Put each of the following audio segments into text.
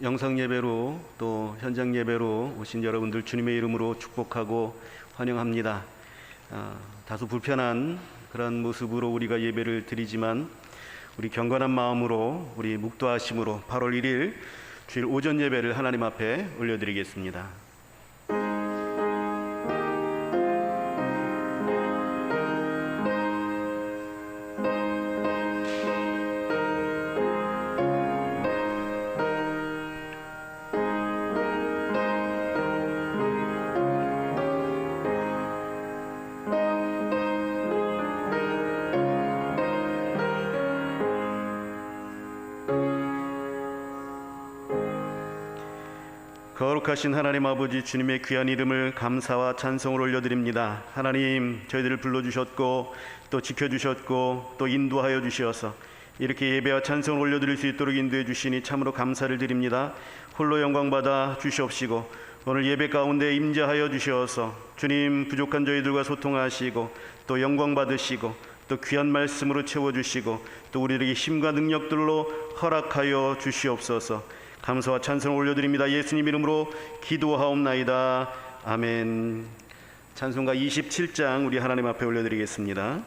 영상 예배로 또 현장 예배로 오신 여러분들 주님의 이름으로 축복하고 환영합니다. 다소 불편한 그런 모습으로 우리가 예배를 드리지만 우리 경건한 마음으로 우리 묵도하심으로 8월 1일 주일 오전 예배를 하나님 앞에 올려드리겠습니다. 거룩하신 하나님 아버지, 주님의 귀한 이름을 감사와 찬송을 올려드립니다. 하나님, 저희들을 불러주셨고 또 지켜주셨고 또 인도하여 주시어서 이렇게 예배와 찬송을 올려드릴 수 있도록 인도해 주시니 참으로 감사를 드립니다. 홀로 영광받아 주시옵시고 오늘 예배 가운데 임재하여 주시어서 주님, 부족한 저희들과 소통하시고 또 영광 받으시고 또 귀한 말씀으로 채워주시고 또 우리에게 힘과 능력들로 허락하여 주시옵소서. 감사와 찬송을 올려드립니다. 예수님 이름으로 기도하옵나이다. 아멘. 찬송가 27장 우리 하나님 앞에 올려드리겠습니다.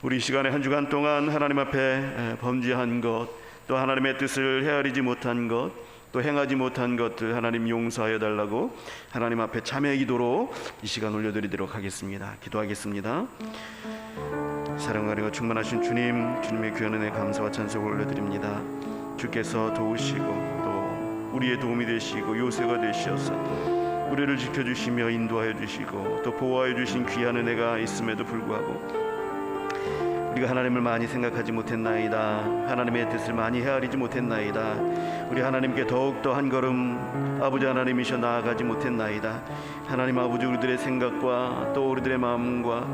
우리 시간에 한 주간 동안 하나님 앞에 범죄한 것, 또 하나님의 뜻을 헤아리지 못한 것, 또 행하지 못한 것들 하나님 용서하여 달라고 하나님 앞에 참회 기도로 이 시간 올려드리도록 하겠습니다. 기도하겠습니다. 사랑하리고 충만하신 주님의 귀한 은혜 감사와 찬송을 올려드립니다. 주께서 도우시고 또 우리의 도움이 되시고 요새가 되시어서 우리를 지켜주시며 인도하여 주시고 또 보호하여 주신 귀한 은혜가 있음에도 불구하고 우리가 하나님을 많이 생각하지 못했나이다. 하나님의 뜻을 많이 헤아리지 못했나이다. 우리 하나님께 더욱더 한 걸음 아버지 하나님이셔 나아가지 못했나이다. 하나님 아버지, 우리들의 생각과 또 우리들의 마음과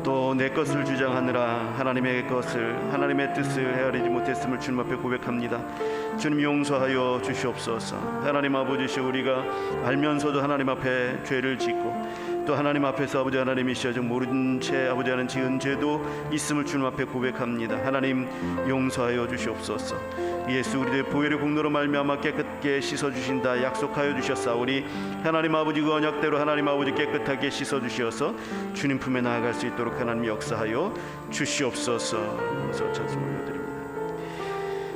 또 내 것을 주장하느라 하나님의 것을, 하나님의 뜻을 헤아리지 못했음을 주님 앞에 고백합니다. 주님 용서하여 주시옵소서. 하나님 아버지시 우리가 알면서도 하나님 앞에 죄를 짓고 또 하나님 앞에서 아버지 하나님이시여 모른 채 아버지 하나님 지은 죄도 있음을 주님 앞에 고백합니다. 하나님 용서하여 주시옵소서. 예수 우리의 보혈의 공로로 말미암아 깨끗게 씻어주신다 약속하여 주셨사오니 하나님 아버지 그 언약대로 하나님 아버지 깨끗하게 씻어주시어서 주님 품에 나아갈 수 있도록 하나님 역사하여 주시옵소서. 찬송 올려드립니다.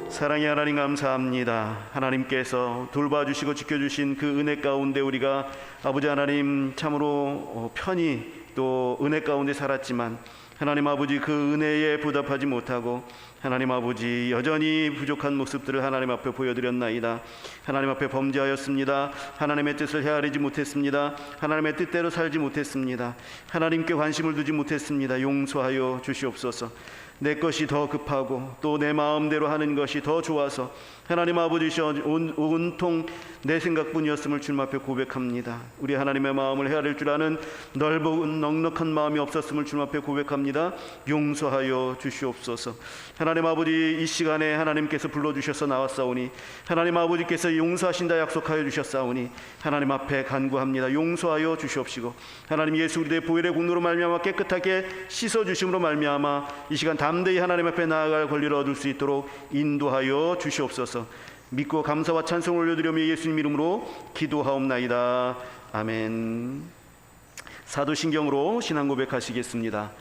사랑의 하나님 감사합니다. 하나님께서 돌봐주시고 지켜주신 그 은혜 가운데 우리가 아버지 하나님 참으로 편히 또 은혜 가운데 살았지만 하나님 아버지 그 은혜에 보답하지 못하고 하나님 아버지 여전히 부족한 모습들을 하나님 앞에 보여드렸나이다. 하나님 앞에 범죄하였습니다. 하나님의 뜻을 헤아리지 못했습니다. 하나님의 뜻대로 살지 못했습니다. 하나님께 관심을 두지 못했습니다. 용서하여 주시옵소서. 내 것이 더 급하고 또 내 마음대로 하는 것이 더 좋아서 하나님 아버지시여 온통 내 생각뿐이었음을 주님 앞에 고백합니다. 우리 하나님의 마음을 헤아릴 줄 아는 넓은 넉넉한 마음이 없었음을 주님 앞에 고백합니다. 용서하여 주시옵소서. 하나님 아버지, 이 시간에 하나님께서 불러주셔서 나왔사오니 하나님 아버지께서 용서하신다 약속하여 주셨사오니 하나님 앞에 간구합니다. 용서하여 주시옵시고 하나님 예수 그리스도의 보혈의 공로로 말미암아 깨끗하게 씻어주심으로 말미암아 이 시간 담대히 하나님 앞에 나아갈 권리를 얻을 수 있도록 인도하여 주시옵소서. 믿고 감사와 찬송을 올려드리며 예수님 이름으로 기도하옵나이다. 아멘. 사도신경으로 신앙 고백하시겠습니다.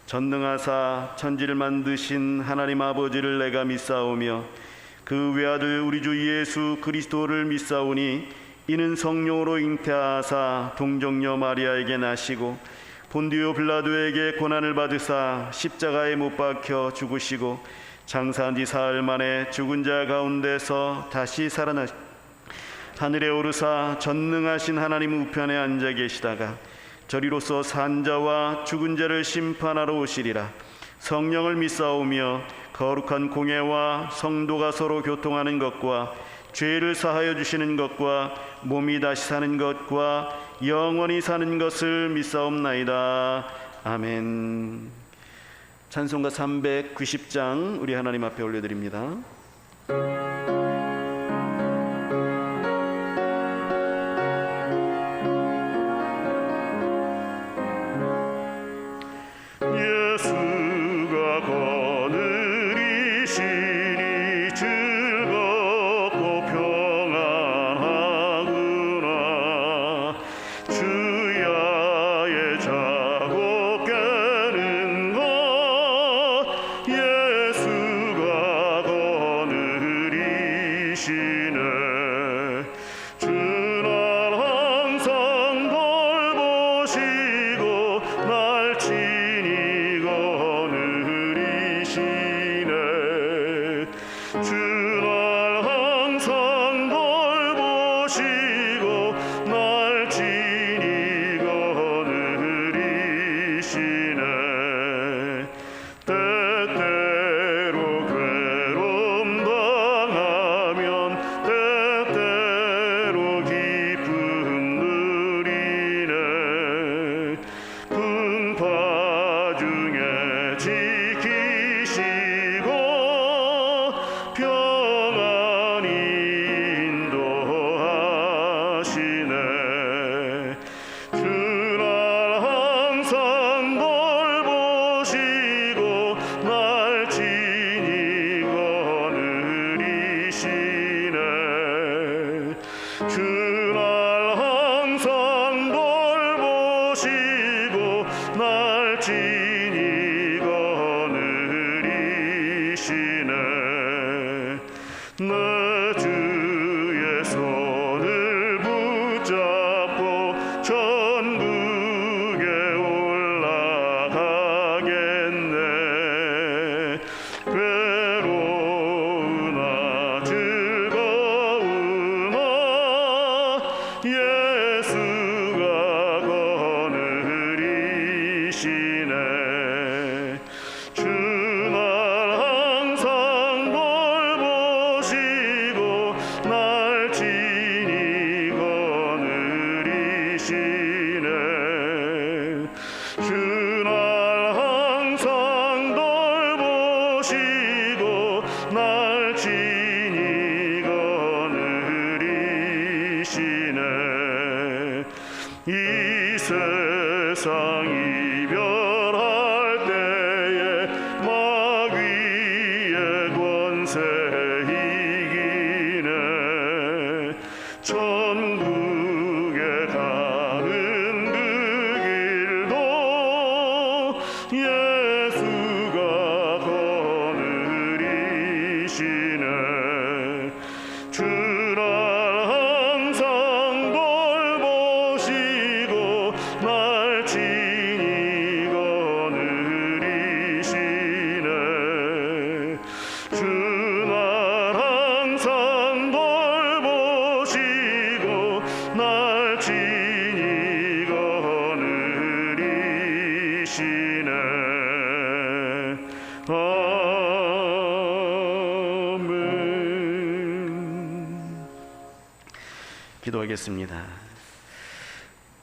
전능하사 천지를 만드신 하나님 아버지를 내가 믿사오며 그 외아들 우리 주 예수 그리스도를 믿사오니 이는 성령으로 잉태하사 동정녀 마리아에게 나시고 본디오 빌라도에게 고난을 받으사 십자가에 못 박혀 죽으시고 장사한 지 사흘 만에 죽은 자 가운데서 다시 살아나시 하늘에 오르사 전능하신 하나님 우편에 앉아 계시다가 저리로서 산 자와 죽은 자를 심판하러 오시리라. 성령을 믿사오며 거룩한 공예와 성도가 서로 교통하는 것과 죄를 사하여 주시는 것과 몸이 다시 사는 것과 영원히 사는 것을 믿사옵나이다. 아멘. 찬송가 390장 우리 하나님 앞에 올려드립니다. 천국에 올라가겠네. 친히 거느리시네. 이 세상 이별할 때에 마귀의 권세 이기네. 천국에 가는 그 길도 예수가 거느리시네. 주날 항상 돌보시고 날 친히 거느리시네. 주날 항상 돌보시고 날 친히 거느리시네. 아멘. 기도하겠습니다.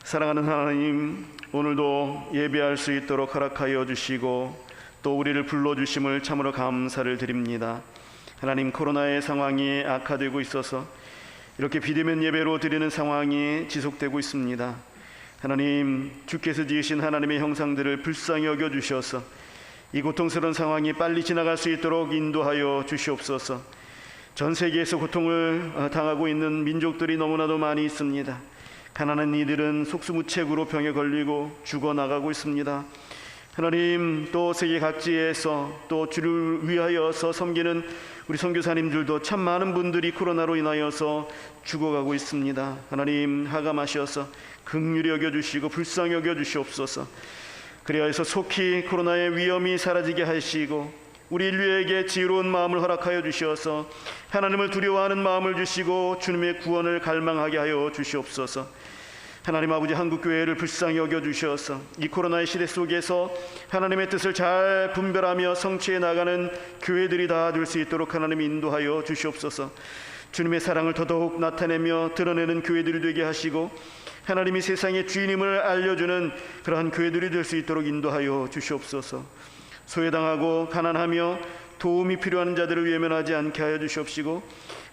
사랑하는 하나님, 오늘도 예배할 수 있도록 허락하여 주시고 또 우리를 불러주심을 참으로 감사를 드립니다. 하나님, 코로나의 상황이 악화되고 있어서 이렇게 비대면 예배로 드리는 상황이 지속되고 있습니다. 하나님, 주께서 지으신 하나님의 형상들을 불쌍히 여겨주셔서 이 고통스러운 상황이 빨리 지나갈 수 있도록 인도하여 주시옵소서. 전 세계에서 고통을 당하고 있는 민족들이 너무나도 많이 있습니다. 가난한 이들은 속수무책으로 병에 걸리고 죽어나가고 있습니다. 하나님, 또 세계 각지에서 또 주를 위하여서 섬기는 우리 선교사님들도 참 많은 분들이 코로나로 인하여서 죽어가고 있습니다. 하나님, 하감하셔서 긍휼히 여겨주시고 불쌍히 여겨주시옵소서. 그리하여서 속히 코로나의 위험이 사라지게 하시고 우리 인류에게 지혜로운 마음을 허락하여 주셔서 하나님을 두려워하는 마음을 주시고 주님의 구원을 갈망하게 하여 주시옵소서. 하나님 아버지, 한국교회를 불쌍히 여겨주셔서 이 코로나의 시대 속에서 하나님의 뜻을 잘 분별하며 성취해 나가는 교회들이 다 될 수 있도록 하나님 인도하여 주시옵소서. 주님의 사랑을 더더욱 나타내며 드러내는 교회들이 되게 하시고 하나님이 세상의 주인임을 알려주는 그러한 교회들이 될 수 있도록 인도하여 주시옵소서. 소외당하고 가난하며 도움이 필요한 자들을 외면하지 않게 하여 주시옵시고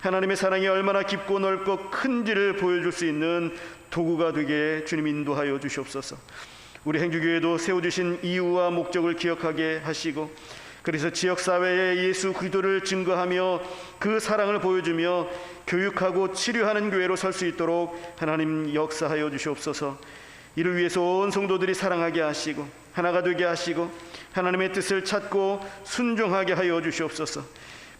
하나님의 사랑이 얼마나 깊고 넓고 큰지를 보여줄 수 있는 도구가 되게 주님 인도하여 주시옵소서. 우리 행주교회도 세워주신 이유와 목적을 기억하게 하시고 그래서 지역사회에 예수 그리스도를 증거하며 그 사랑을 보여주며 교육하고 치료하는 교회로 설 수 있도록 하나님 역사하여 주시옵소서. 이를 위해서 온 성도들이 사랑하게 하시고 하나가 되게 하시고 하나님의 뜻을 찾고 순종하게 하여 주시옵소서.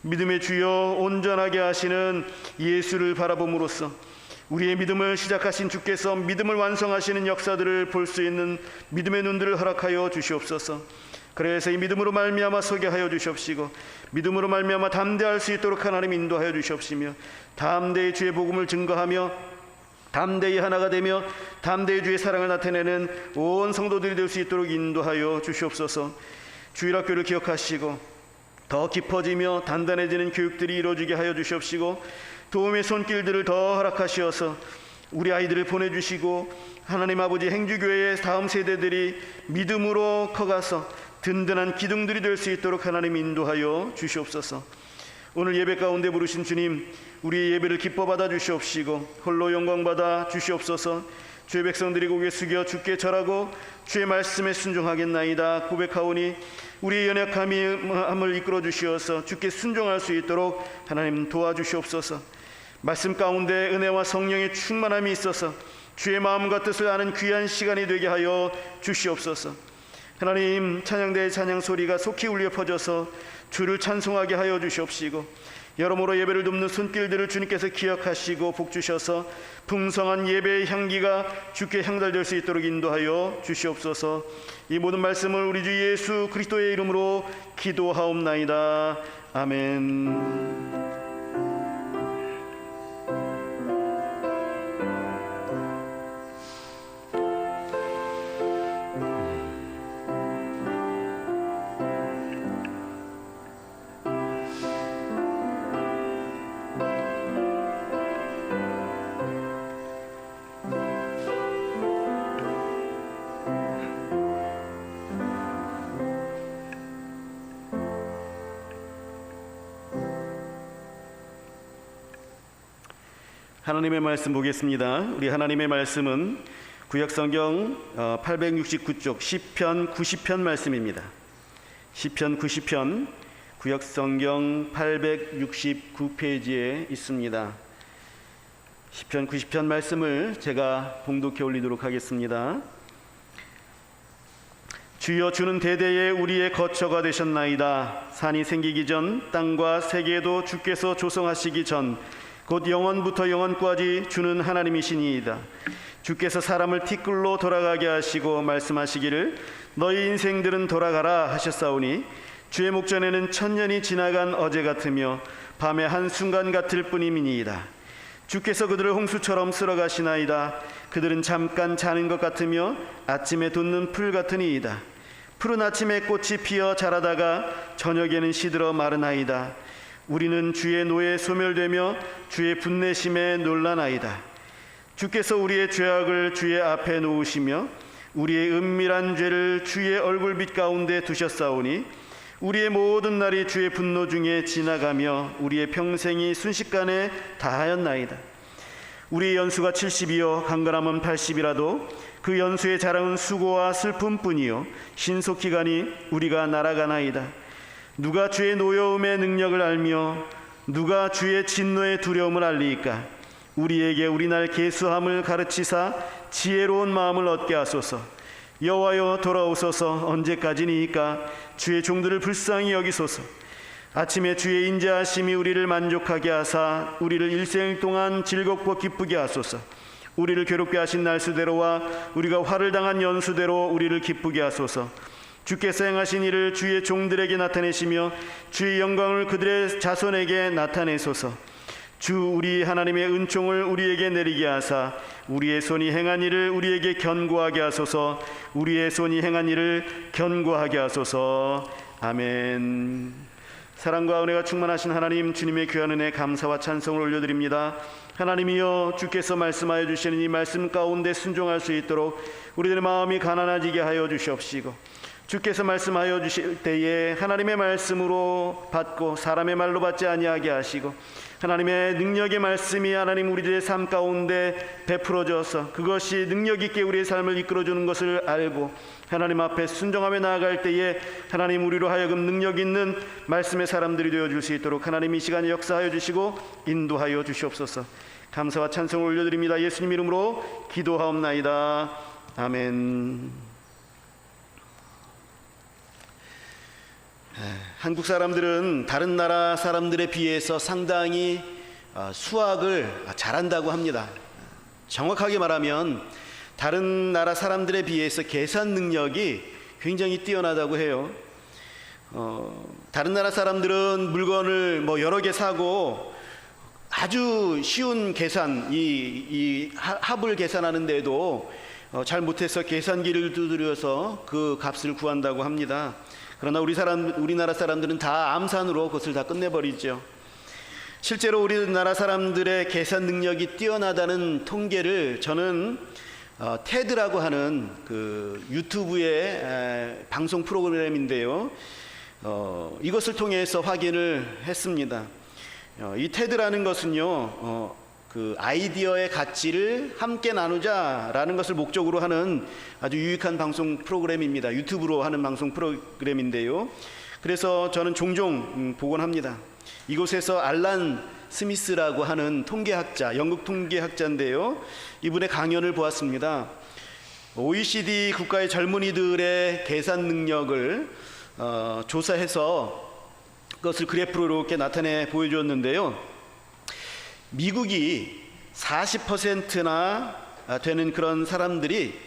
믿음의 주여 온전하게 하시는 예수를 바라봄으로써 우리의 믿음을 시작하신 주께서 믿음을 완성하시는 역사들을 볼 수 있는 믿음의 눈들을 허락하여 주시옵소서. 그래서 이 믿음으로 말미암아 서게 하여 주시옵시고 믿음으로 말미암아 담대할 수 있도록 하나님 인도하여 주시옵시며 담대히 주의 복음을 증거하며 담대히 하나가 되며 담대히 주의 사랑을 나타내는 온 성도들이 될 수 있도록 인도하여 주시옵소서. 주일학교를 기억하시고 더 깊어지며 단단해지는 교육들이 이루어지게 하여 주시옵시고 도움의 손길들을 더 허락하시어서 우리 아이들을 보내주시고 하나님 아버지 행주교회의 다음 세대들이 믿음으로 커가서 든든한 기둥들이 될 수 있도록 하나님 인도하여 주시옵소서. 오늘 예배 가운데 부르신 주님, 우리의 예배를 기뻐 받아 주시옵시고 홀로 영광 받아 주시옵소서. 주의 백성들이 고개 숙여 주께 절하고 주의 말씀에 순종하겠나이다 고백하오니 우리의 연약함을 이끌어 주시어서 주께 순종할 수 있도록 하나님 도와주시옵소서. 말씀 가운데 은혜와 성령의 충만함이 있어서 주의 마음과 뜻을 아는 귀한 시간이 되게 하여 주시옵소서. 하나님, 찬양대의 찬양 소리가 속히 울려 퍼져서 주를 찬송하게 하여 주시옵시고 여러모로 예배를 돕는 손길들을 주님께서 기억하시고 복주셔서 풍성한 예배의 향기가 주께 향달될 수 있도록 인도하여 주시옵소서. 이 모든 말씀을 우리 주 예수 그리스도의 이름으로 기도하옵나이다. 아멘. 하나님의 말씀 보겠습니다. 우리 하나님의 말씀은 구약성경 869쪽 시편 90편 말씀입니다. 시편 90편 구약성경 869페이지에 있습니다. 시편 90편 말씀을 제가 봉독해 올리도록 하겠습니다. 주여, 주는 대대에 우리의 거처가 되셨나이다. 산이 생기기 전 땅과 세계도 주께서 조성하시기 전 곧 영원부터 영원까지 주는 하나님이시니이다. 주께서 사람을 티끌로 돌아가게 하시고 말씀하시기를 너희 인생들은 돌아가라 하셨사오니 주의 목전에는 천년이 지나간 어제 같으며 밤의 한순간 같을 뿐임이니이다. 주께서 그들을 홍수처럼 쓸어가시나이다. 그들은 잠깐 자는 것 같으며 아침에 돋는 풀 같으니이다. 푸른 아침에 꽃이 피어 자라다가 저녁에는 시들어 마르나이다. 우리는 주의 노에 소멸되며 주의 분내심에 놀라나이다. 주께서 우리의 죄악을 주의 앞에 놓으시며 우리의 은밀한 죄를 주의 얼굴빛 가운데 두셨사오니 우리의 모든 날이 주의 분노 중에 지나가며 우리의 평생이 순식간에 다하였나이다. 우리의 연수가 70이요 강건함은 80이라도 그 연수의 자랑은 수고와 슬픔뿐이요 신속히 가니 우리가 날아가나이다. 누가 주의 노여움의 능력을 알며 누가 주의 진노의 두려움을 알리이까? 우리에게 우리날 계수함을 가르치사 지혜로운 마음을 얻게 하소서. 여호와여, 돌아오소서. 언제까지니이까? 주의 종들을 불쌍히 여기소서. 아침에 주의 인자하심이 우리를 만족하게 하사 우리를 일생 동안 즐겁고 기쁘게 하소서. 우리를 괴롭게 하신 날수대로와 우리가 화를 당한 연수대로 우리를 기쁘게 하소서. 주께서 행하신 일을 주의 종들에게 나타내시며 주의 영광을 그들의 자손에게 나타내소서. 주 우리 하나님의 은총을 우리에게 내리게 하사 우리의 손이 행한 일을 우리에게 견고하게 하소서. 우리의 손이 행한 일을 견고하게 하소서. 아멘. 사랑과 은혜가 충만하신 하나님, 주님의 귀한 은혜 감사와 찬송을 올려드립니다. 하나님이여, 주께서 말씀하여 주시는 이 말씀 가운데 순종할 수 있도록 우리들의 마음이 가난해지게 하여 주시옵시고, 주께서 말씀하여 주실 때에 하나님의 말씀으로 받고 사람의 말로 받지 아니하게 하시고 하나님의 능력의 말씀이 하나님 우리들의 삶 가운데 베풀어져서 그것이 능력 있게 우리의 삶을 이끌어주는 것을 알고 하나님 앞에 순종하며 나아갈 때에 하나님 우리로 하여금 능력 있는 말씀의 사람들이 되어줄 수 있도록 하나님 이 시간에 역사하여 주시고 인도하여 주시옵소서. 감사와 찬송을 올려드립니다. 예수님 이름으로 기도하옵나이다. 아멘. 한국 사람들은 다른 나라 사람들에 비해서 상당히 수학을 잘한다고 합니다. 정확하게 말하면 다른 나라 사람들에 비해서 계산 능력이 굉장히 뛰어나다고 해요. 다른 나라 사람들은 물건을 여러 개 사고 아주 쉬운 계산, 이 합을 계산하는데도 잘 못해서 계산기를 두드려서 그 값을 구한다고 합니다. 그러나 우리나라 사람들은 다 암산으로 그것을 다 끝내버리죠. 실제로 우리나라 사람들의 계산 능력이 뛰어나다는 통계를 저는 테드라고 하는 그 유튜브의 방송 프로그램인데요, 이것을 통해서 확인을 했습니다. 이 테드라는 것은요, 그 아이디어의 가치를 함께 나누자라는 것을 목적으로 하는 아주 유익한 방송 프로그램입니다. 유튜브로 하는 방송 프로그램인데요, 그래서 저는 종종 보곤 합니다. 이곳에서 알란 스미스라고 하는 통계학자, 영국 통계학자인데요, 이분의 강연을 보았습니다. OECD 국가의 젊은이들의 계산 능력을 조사해서 그것을 그래프로 이렇게 나타내 보여주었는데요, 미국이 40%나 되는 그런 사람들이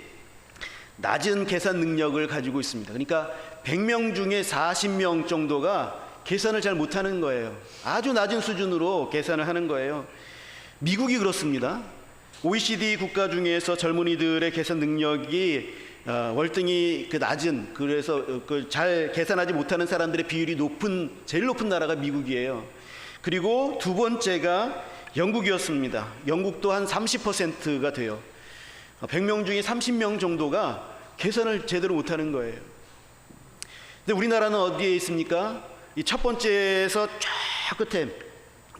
낮은 계산 능력을 가지고 있습니다. 그러니까 100명 중에 40명 정도가 계산을 잘 못하는 거예요. 아주 낮은 수준으로 계산을 하는 거예요. 미국이 그렇습니다. OECD 국가 중에서 젊은이들의 계산 능력이 월등히 낮은, 그래서 잘 계산하지 못하는 사람들의 비율이 제일 높은 나라가 미국이에요. 그리고 두 번째가 영국이었습니다. 영국도 한 30%가 돼요. 100명 중에 30명 정도가 계산을 제대로 못하는 거예요. 근데 우리나라는 어디에 있습니까? 이 첫 번째에서 쫙 끝에,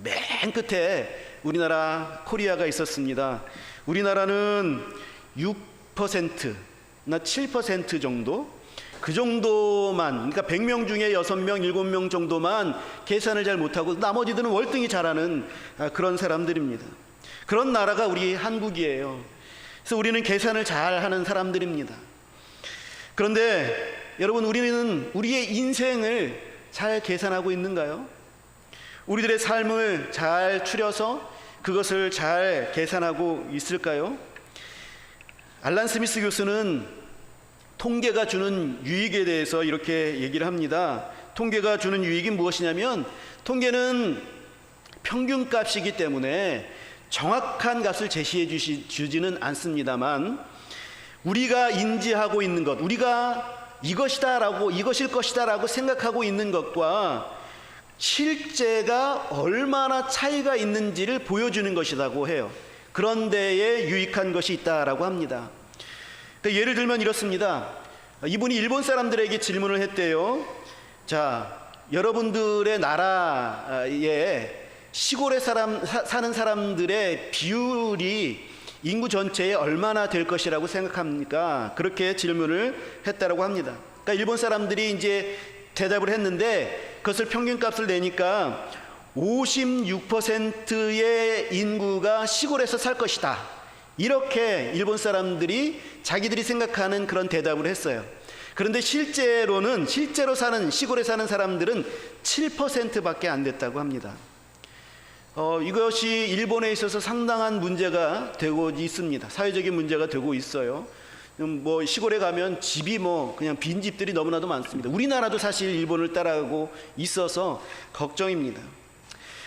맨 끝에 우리나라 코리아가 있었습니다. 우리나라는 6%나 7% 정도, 그 정도만, 그러니까 100명 중에 6명, 7명 정도만 계산을 잘 못하고 나머지들은 월등히 잘하는 그런 사람들입니다. 그런 나라가 우리 한국이에요. 그래서 우리는 계산을 잘하는 사람들입니다. 그런데 여러분, 우리는 우리의 인생을 잘 계산하고 있는가요? 우리들의 삶을 잘 추려서 그것을 잘 계산하고 있을까요? 알란 스미스 교수는 통계가 주는 유익에 대해서 이렇게 얘기를 합니다. 통계가 주는 유익이 무엇이냐면, 통계는 평균값이기 때문에 정확한 값을 제시해 주지는 않습니다만, 우리가 인지하고 있는 것, 우리가 이것이다라고, 이것일 것이다라고 생각하고 있는 것과 실제가 얼마나 차이가 있는지를 보여주는 것이라고 해요. 그런 데에 유익한 것이 있다라고 합니다. 그러니까 예를 들면 이렇습니다. 이분이 일본 사람들에게 질문을 했대요. 자, 여러분들의 나라에 시골에 사는 사람들의 비율이 인구 전체에 얼마나 될 것이라고 생각합니까? 그렇게 질문을 했다라고 합니다. 그러니까 일본 사람들이 이제 대답을 했는데, 그것을 평균값을 내니까 56%의 인구가 시골에서 살 것이다, 이렇게 일본 사람들이 자기들이 생각하는 그런 대답을 했어요. 그런데 실제로 사는, 시골에 사는 사람들은 7%밖에 안 됐다고 합니다. 이것이 일본에 있어서 상당한 문제가 되고 있습니다. 사회적인 문제가 되고 있어요. 뭐 시골에 가면 집이 그냥 빈 집들이 너무나도 많습니다. 우리나라도 사실 일본을 따라가고 있어서 걱정입니다.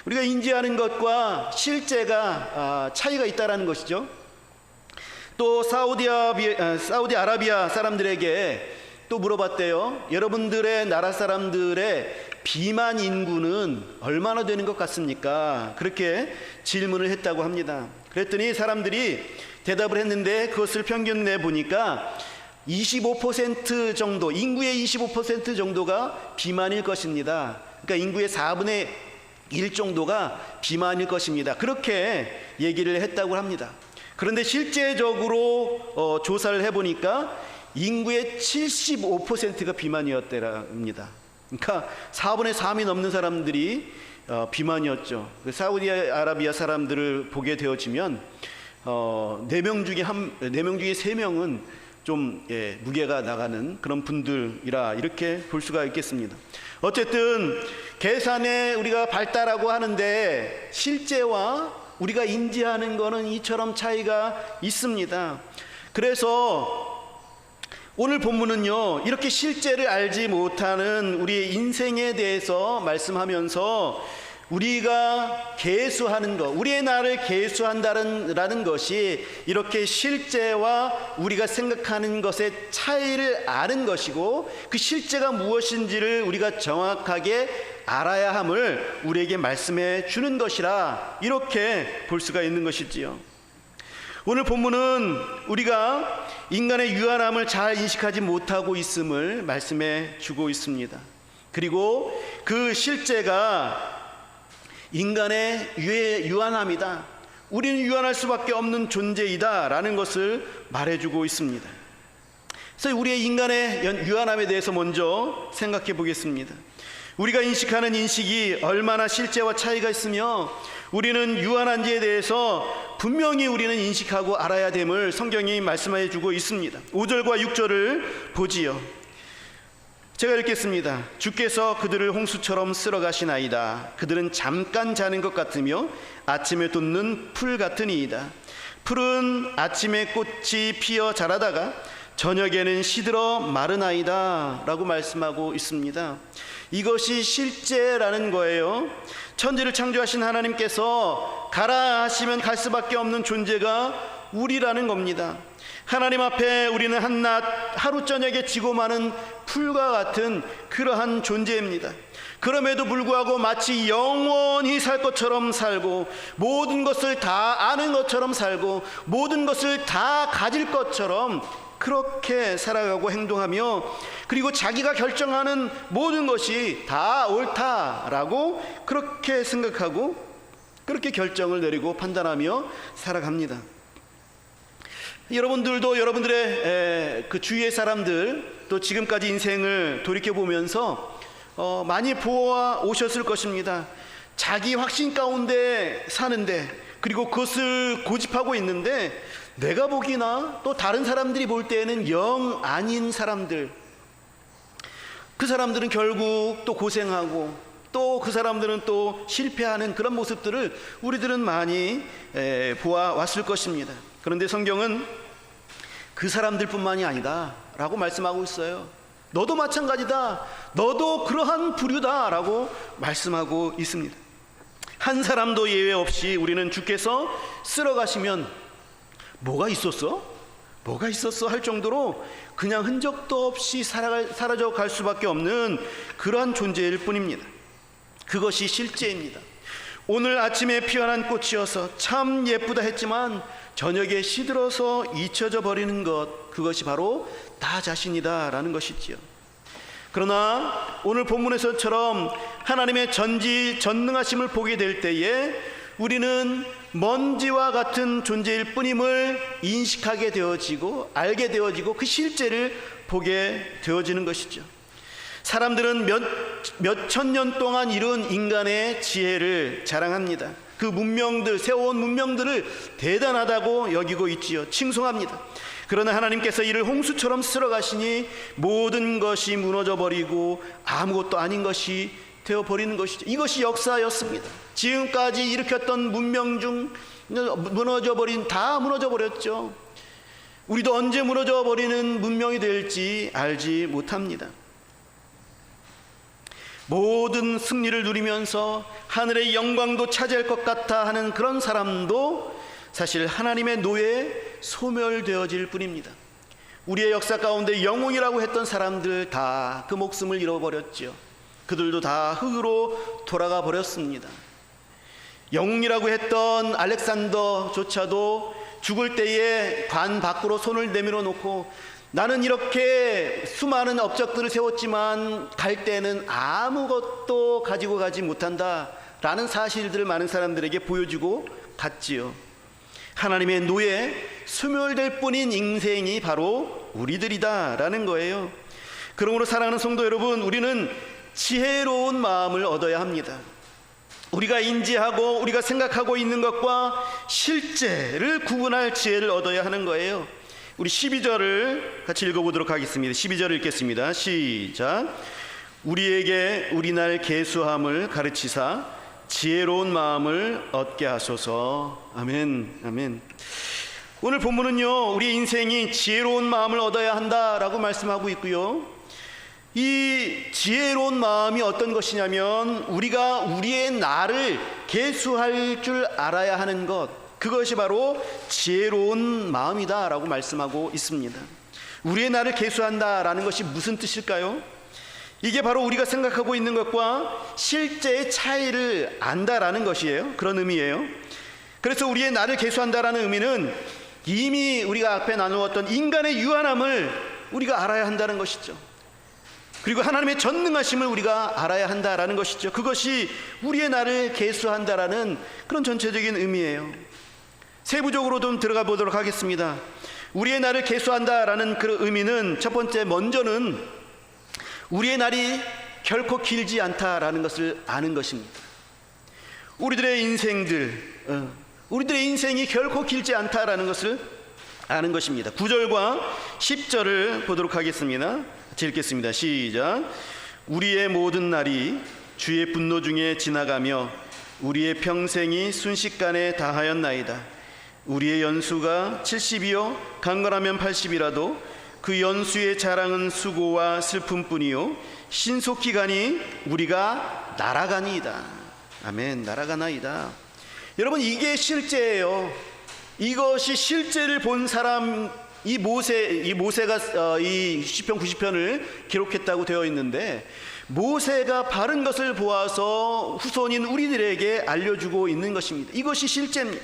우리가 인지하는 것과 실제가 차이가 있다라는 것이죠. 또 사우디아라비아 사람들에게 또 물어봤대요. 여러분들의 나라 사람들의 비만 인구는 얼마나 되는 것 같습니까? 그렇게 질문을 했다고 합니다. 그랬더니 사람들이 대답을 했는데, 그것을 평균 내 보니까 25% 정도, 인구의 25% 정도가 비만일 것입니다. 그러니까 인구의 4분의 1 정도가 비만일 것입니다. 그렇게 얘기를 했다고 합니다. 그런데 실제적으로 조사를 해보니까 인구의 75%가 비만이었답니다. 그러니까 4분의 3이 넘는 사람들이 비만이었죠. 사우디아라비아 사람들을 보게 되어지면 4명 중에 3명은 좀 무게가 나가는 그런 분들이라 이렇게 볼 수가 있겠습니다. 어쨌든 계산에 우리가 발달하고 하는데 실제와 우리가 인지하는 거는 이처럼 차이가 있습니다. 그래서 오늘 본문은요, 이렇게 실제를 알지 못하는 우리의 인생에 대해서 말씀하면서 우리가 계수하는 것, 우리의 나를 계수한다는 것이 이렇게 실제와 우리가 생각하는 것의 차이를 아는 것이고, 그 실제가 무엇인지를 우리가 정확하게 알아야 함을 우리에게 말씀해 주는 것이라, 이렇게 볼 수가 있는 것이지요. 오늘 본문은 우리가 인간의 유한함을 잘 인식하지 못하고 있음을 말씀해 주고 있습니다. 그리고 그 실제가 인간의 유한함이다, 우리는 유한할 수밖에 없는 존재이다 라는 것을 말해주고 있습니다. 그래서 우리의 인간의 유한함에 대해서 먼저 생각해 보겠습니다. 우리가 인식하는 인식이 얼마나 실제와 차이가 있으며 우리는 유한한지에 대해서 분명히 우리는 인식하고 알아야 됨을 성경이 말씀해 주고 있습니다. 5절과 6절을 보지요. 제가 읽겠습니다. 주께서 그들을 홍수처럼 쓸어 가시나이다. 그들은 잠깐 자는 것 같으며 아침에 돋는 풀 같으니이다. 풀은 아침에 꽃이 피어 자라다가 저녁에는 시들어 마르나이다 라고 말씀하고 있습니다. 이것이 실제라는 거예요. 천지를 창조하신 하나님께서 가라 하시면 갈 수밖에 없는 존재가 우리라는 겁니다. 하나님 앞에 우리는 한낮 하루 저녁에 지고 마는 풀과 같은 그러한 존재입니다. 그럼에도 불구하고 마치 영원히 살 것처럼 살고, 모든 것을 다 아는 것처럼 살고, 모든 것을 다 가질 것처럼 그렇게 살아가고 행동하며, 그리고 자기가 결정하는 모든 것이 다 옳다라고 그렇게 생각하고, 그렇게 결정을 내리고 판단하며 살아갑니다. 여러분들도 여러분들의 그 주위의 사람들, 또 지금까지 인생을 돌이켜보면서 많이 보아 오셨을 것입니다. 자기 확신 가운데 사는데, 그리고 그것을 고집하고 있는데, 내가 보기나 또 다른 사람들이 볼 때에는 영 아닌 사람들, 그 사람들은 결국 또 고생하고, 또 그 사람들은 또 실패하는 그런 모습들을 우리들은 많이 보아왔을 것입니다. 그런데 성경은 그 사람들뿐만이 아니다 라고 말씀하고 있어요. 너도 마찬가지다, 너도 그러한 부류다 라고 말씀하고 있습니다. 한 사람도 예외 없이 우리는 주께서 쓸어가시면 뭐가 있었어? 뭐가 있었어? 할 정도로 그냥 흔적도 없이 사라져 갈 수밖에 없는 그러한 존재일 뿐입니다. 그것이 실제입니다. 오늘 아침에 피어난 꽃이어서 참 예쁘다 했지만 저녁에 시들어서 잊혀져 버리는 것, 그것이 바로 나 자신이다 라는 것이지요. 그러나 오늘 본문에서처럼 하나님의 전지전능하심을 보게 될 때에 우리는 먼지와 같은 존재일 뿐임을 인식하게 되어지고, 알게 되어지고, 그 실제를 보게 되어지는 것이죠. 사람들은 몇천 년 동안 이룬 인간의 지혜를 자랑합니다. 그 문명들, 세워온 문명들을 대단하다고 여기고 있지요. 칭송합니다. 그러나 하나님께서 이를 홍수처럼 쓸어가시니 모든 것이 무너져버리고 아무것도 아닌 것이 되어버리는 것이죠. 이것이 역사였습니다. 지금까지 일으켰던 문명 중 다 무너져버렸죠. 우리도 언제 무너져버리는 문명이 될지 알지 못합니다. 모든 승리를 누리면서 하늘의 영광도 차지할 것 같아 하는 그런 사람도 사실 하나님의 노예에 소멸되어질 뿐입니다. 우리의 역사 가운데 영웅이라고 했던 사람들 다 그 목숨을 잃어버렸죠. 그들도 다 흙으로 돌아가 버렸습니다. 영웅이라고 했던 알렉산더조차도 죽을 때에 관 밖으로 손을 내밀어 놓고, 나는 이렇게 수많은 업적들을 세웠지만 갈 때는 아무것도 가지고 가지 못한다 라는 사실들을 많은 사람들에게 보여주고 갔지요. 하나님의 노예, 소멸될 뿐인 인생이 바로 우리들이다 라는 거예요. 그러므로 사랑하는 성도 여러분, 우리는 지혜로운 마음을 얻어야 합니다. 우리가 인지하고 우리가 생각하고 있는 것과 실제를 구분할 지혜를 얻어야 하는 거예요. 우리 12절을 같이 읽어보도록 하겠습니다. 12절을 읽겠습니다. 시작. 우리에게 우리날 계수함을 가르치사 지혜로운 마음을 얻게 하소서. 아멘. 아멘. 오늘 본문은요, 우리 인생이 지혜로운 마음을 얻어야 한다라고 말씀하고 있고요, 이 지혜로운 마음이 어떤 것이냐면 우리가 우리의 나를 계수할 줄 알아야 하는 것, 그것이 바로 지혜로운 마음이다 라고 말씀하고 있습니다. 우리의 나를 계수한다라는 것이 무슨 뜻일까요? 이게 바로 우리가 생각하고 있는 것과 실제의 차이를 안다라는 것이에요. 그런 의미예요. 그래서 우리의 나를 계수한다라는 의미는 이미 우리가 앞에 나누었던 인간의 유한함을 우리가 알아야 한다는 것이죠. 그리고 하나님의 전능하심을 우리가 알아야 한다라는 것이죠. 그것이 우리의 나를 계수한다라는 그런 전체적인 의미예요. 세부적으로 좀 들어가 보도록 하겠습니다. 우리의 날을 계수한다라는 그 의미는 첫 번째, 먼저는 우리의 날이 결코 길지 않다라는 것을 아는 것입니다. 우리들의 인생이 결코 길지 않다라는 것을 아는 것입니다. 9절과 10절을 보도록 하겠습니다. 같이 읽겠습니다. 시작. 우리의 모든 날이 주의 분노 중에 지나가며 우리의 평생이 순식간에 다하였나이다. 우리의 연수가 70이요 강건하면 80이라도 그 연수의 자랑은 수고와 슬픔뿐이요 신속히 가니 우리가 날아가니이다. 아멘. 날아가나이다. 여러분, 이게 실제예요. 이것이 실제를 본 사람, 이 모세가 이 시편 90편을 기록했다고 되어 있는데, 모세가 바른 것을 보아서 후손인 우리들에게 알려주고 있는 것입니다. 이것이 실제입니다.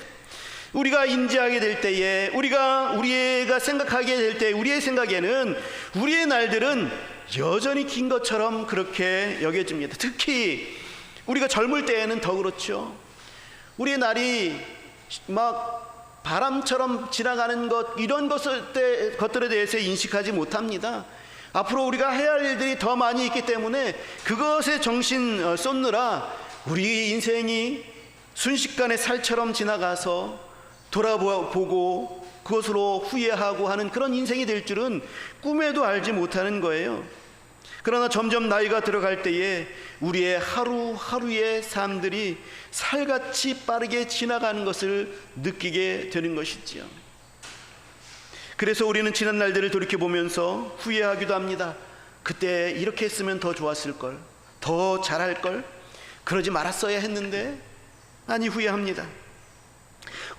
우리가 인지하게 될 때에, 우리가 생각하게 될 때, 우리의 생각에는 우리의 날들은 여전히 긴 것처럼 그렇게 여겨집니다. 특히 우리가 젊을 때에는 더 그렇죠. 우리의 날이 막 바람처럼 지나가는 것, 이런 것들에 대해서 인식하지 못합니다. 앞으로 우리가 해야 할 일들이 더 많이 있기 때문에 그것에 정신 쏟느라 우리 인생이 순식간에 살처럼 지나가서 돌아보고 그것으로 후회하고 하는 그런 인생이 될 줄은 꿈에도 알지 못하는 거예요. 그러나 점점 나이가 들어갈 때에 우리의 하루하루의 삶들이 살같이 빠르게 지나가는 것을 느끼게 되는 것이지요. 그래서 우리는 지난 날들을 돌이켜보면서 후회하기도 합니다. 그때 이렇게 했으면 더 좋았을걸, 더 잘할걸, 그러지 말았어야 했는데, 많이 후회합니다.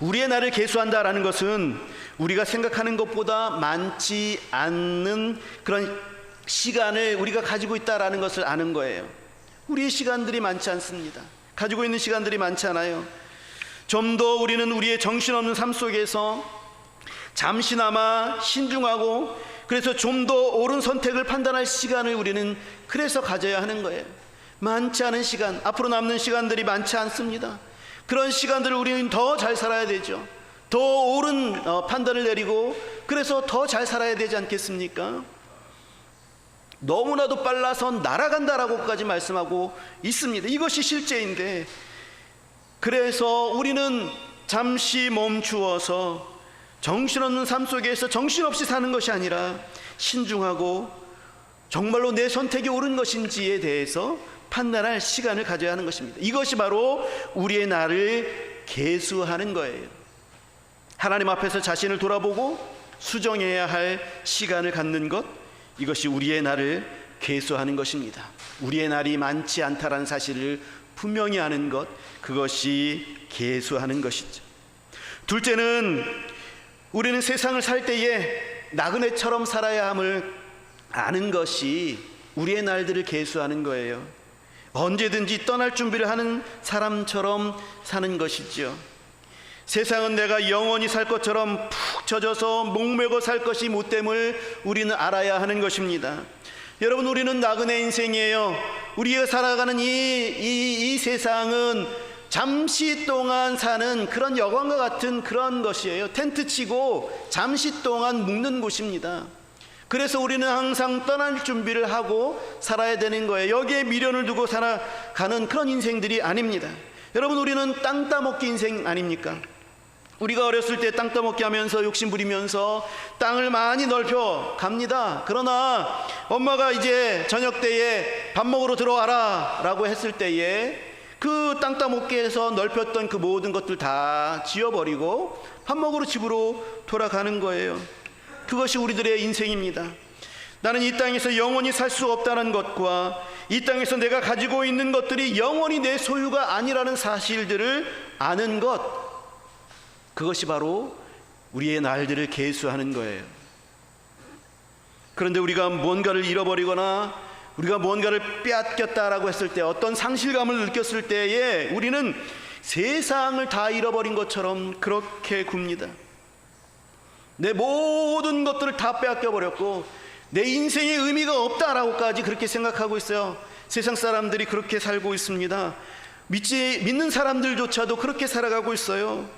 우리의 날을 계수한다라는 것은 우리가 생각하는 것보다 많지 않는 그런 시간을 우리가 가지고 있다라는 것을 아는 거예요. 우리의 시간들이 많지 않습니다. 가지고 있는 시간들이 많지 않아요. 좀 더 우리는 우리의 정신없는 삶 속에서 잠시나마 신중하고, 그래서 좀 더 옳은 선택을 판단할 시간을 우리는 그래서 가져야 하는 거예요. 많지 않은 시간, 앞으로 남는 시간들이 많지 않습니다. 그런 시간들을 우리는 더 잘 살아야 되죠. 더 옳은 판단을 내리고, 그래서 더 잘 살아야 되지 않겠습니까? 너무나도 빨라서 날아간다라고까지 말씀하고 있습니다. 이것이 실제인데, 그래서 우리는 잠시 멈추어서 정신없는 삶 속에서 정신없이 사는 것이 아니라 신중하고 정말로 내 선택이 옳은 것인지에 대해서 판단할 시간을 가져야 하는 것입니다. 이것이 바로 우리의 날을 계수하는 거예요. 하나님 앞에서 자신을 돌아보고 수정해야 할 시간을 갖는 것, 이것이 우리의 날을 계수하는 것입니다. 우리의 날이 많지 않다라는 사실을 분명히 아는 것, 그것이 계수하는 것이죠. 둘째는 우리는 세상을 살 때에 나그네처럼 살아야 함을 아는 것이 우리의 날들을 계수하는 거예요. 언제든지 떠날 준비를 하는 사람처럼 사는 것이죠. 세상은 내가 영원히 살 것처럼 푹 젖어서 목매고 살 것이 못됨을 우리는 알아야 하는 것입니다. 여러분, 우리는 나그네 인생이에요. 우리가 살아가는 이 세상은 잠시 동안 사는 그런 여관과 같은 그런 것이에요. 텐트 치고 잠시 동안 묵는 곳입니다. 그래서 우리는 항상 떠날 준비를 하고 살아야 되는 거예요. 여기에 미련을 두고 살아가는 그런 인생들이 아닙니다. 여러분, 우리는 땅 따먹기 인생 아닙니까? 우리가 어렸을 때 땅 따먹기 하면서 욕심 부리면서 땅을 많이 넓혀 갑니다. 그러나 엄마가 이제 저녁 때에 밥 먹으러 들어와라 라고 했을 때에 그 땅 따먹기에서 넓혔던 그 모든 것들 다 지워버리고 밥 먹으러 집으로 돌아가는 거예요. 그것이 우리들의 인생입니다. 나는 이 땅에서 영원히 살 수 없다는 것과 이 땅에서 내가 가지고 있는 것들이 영원히 내 소유가 아니라는 사실들을 아는 것, 그것이 바로 우리의 날들을 계수하는 거예요. 그런데 우리가 뭔가를 잃어버리거나 우리가 뭔가를 빼앗겼다라고 했을 때, 어떤 상실감을 느꼈을 때에 우리는 세상을 다 잃어버린 것처럼 그렇게 굽니다. 내 모든 것들을 다 빼앗겨버렸고 내 인생의 의미가 없다라고까지 그렇게 생각하고 있어요. 세상 사람들이 그렇게 살고 있습니다. 믿는 사람들조차도 그렇게 살아가고 있어요.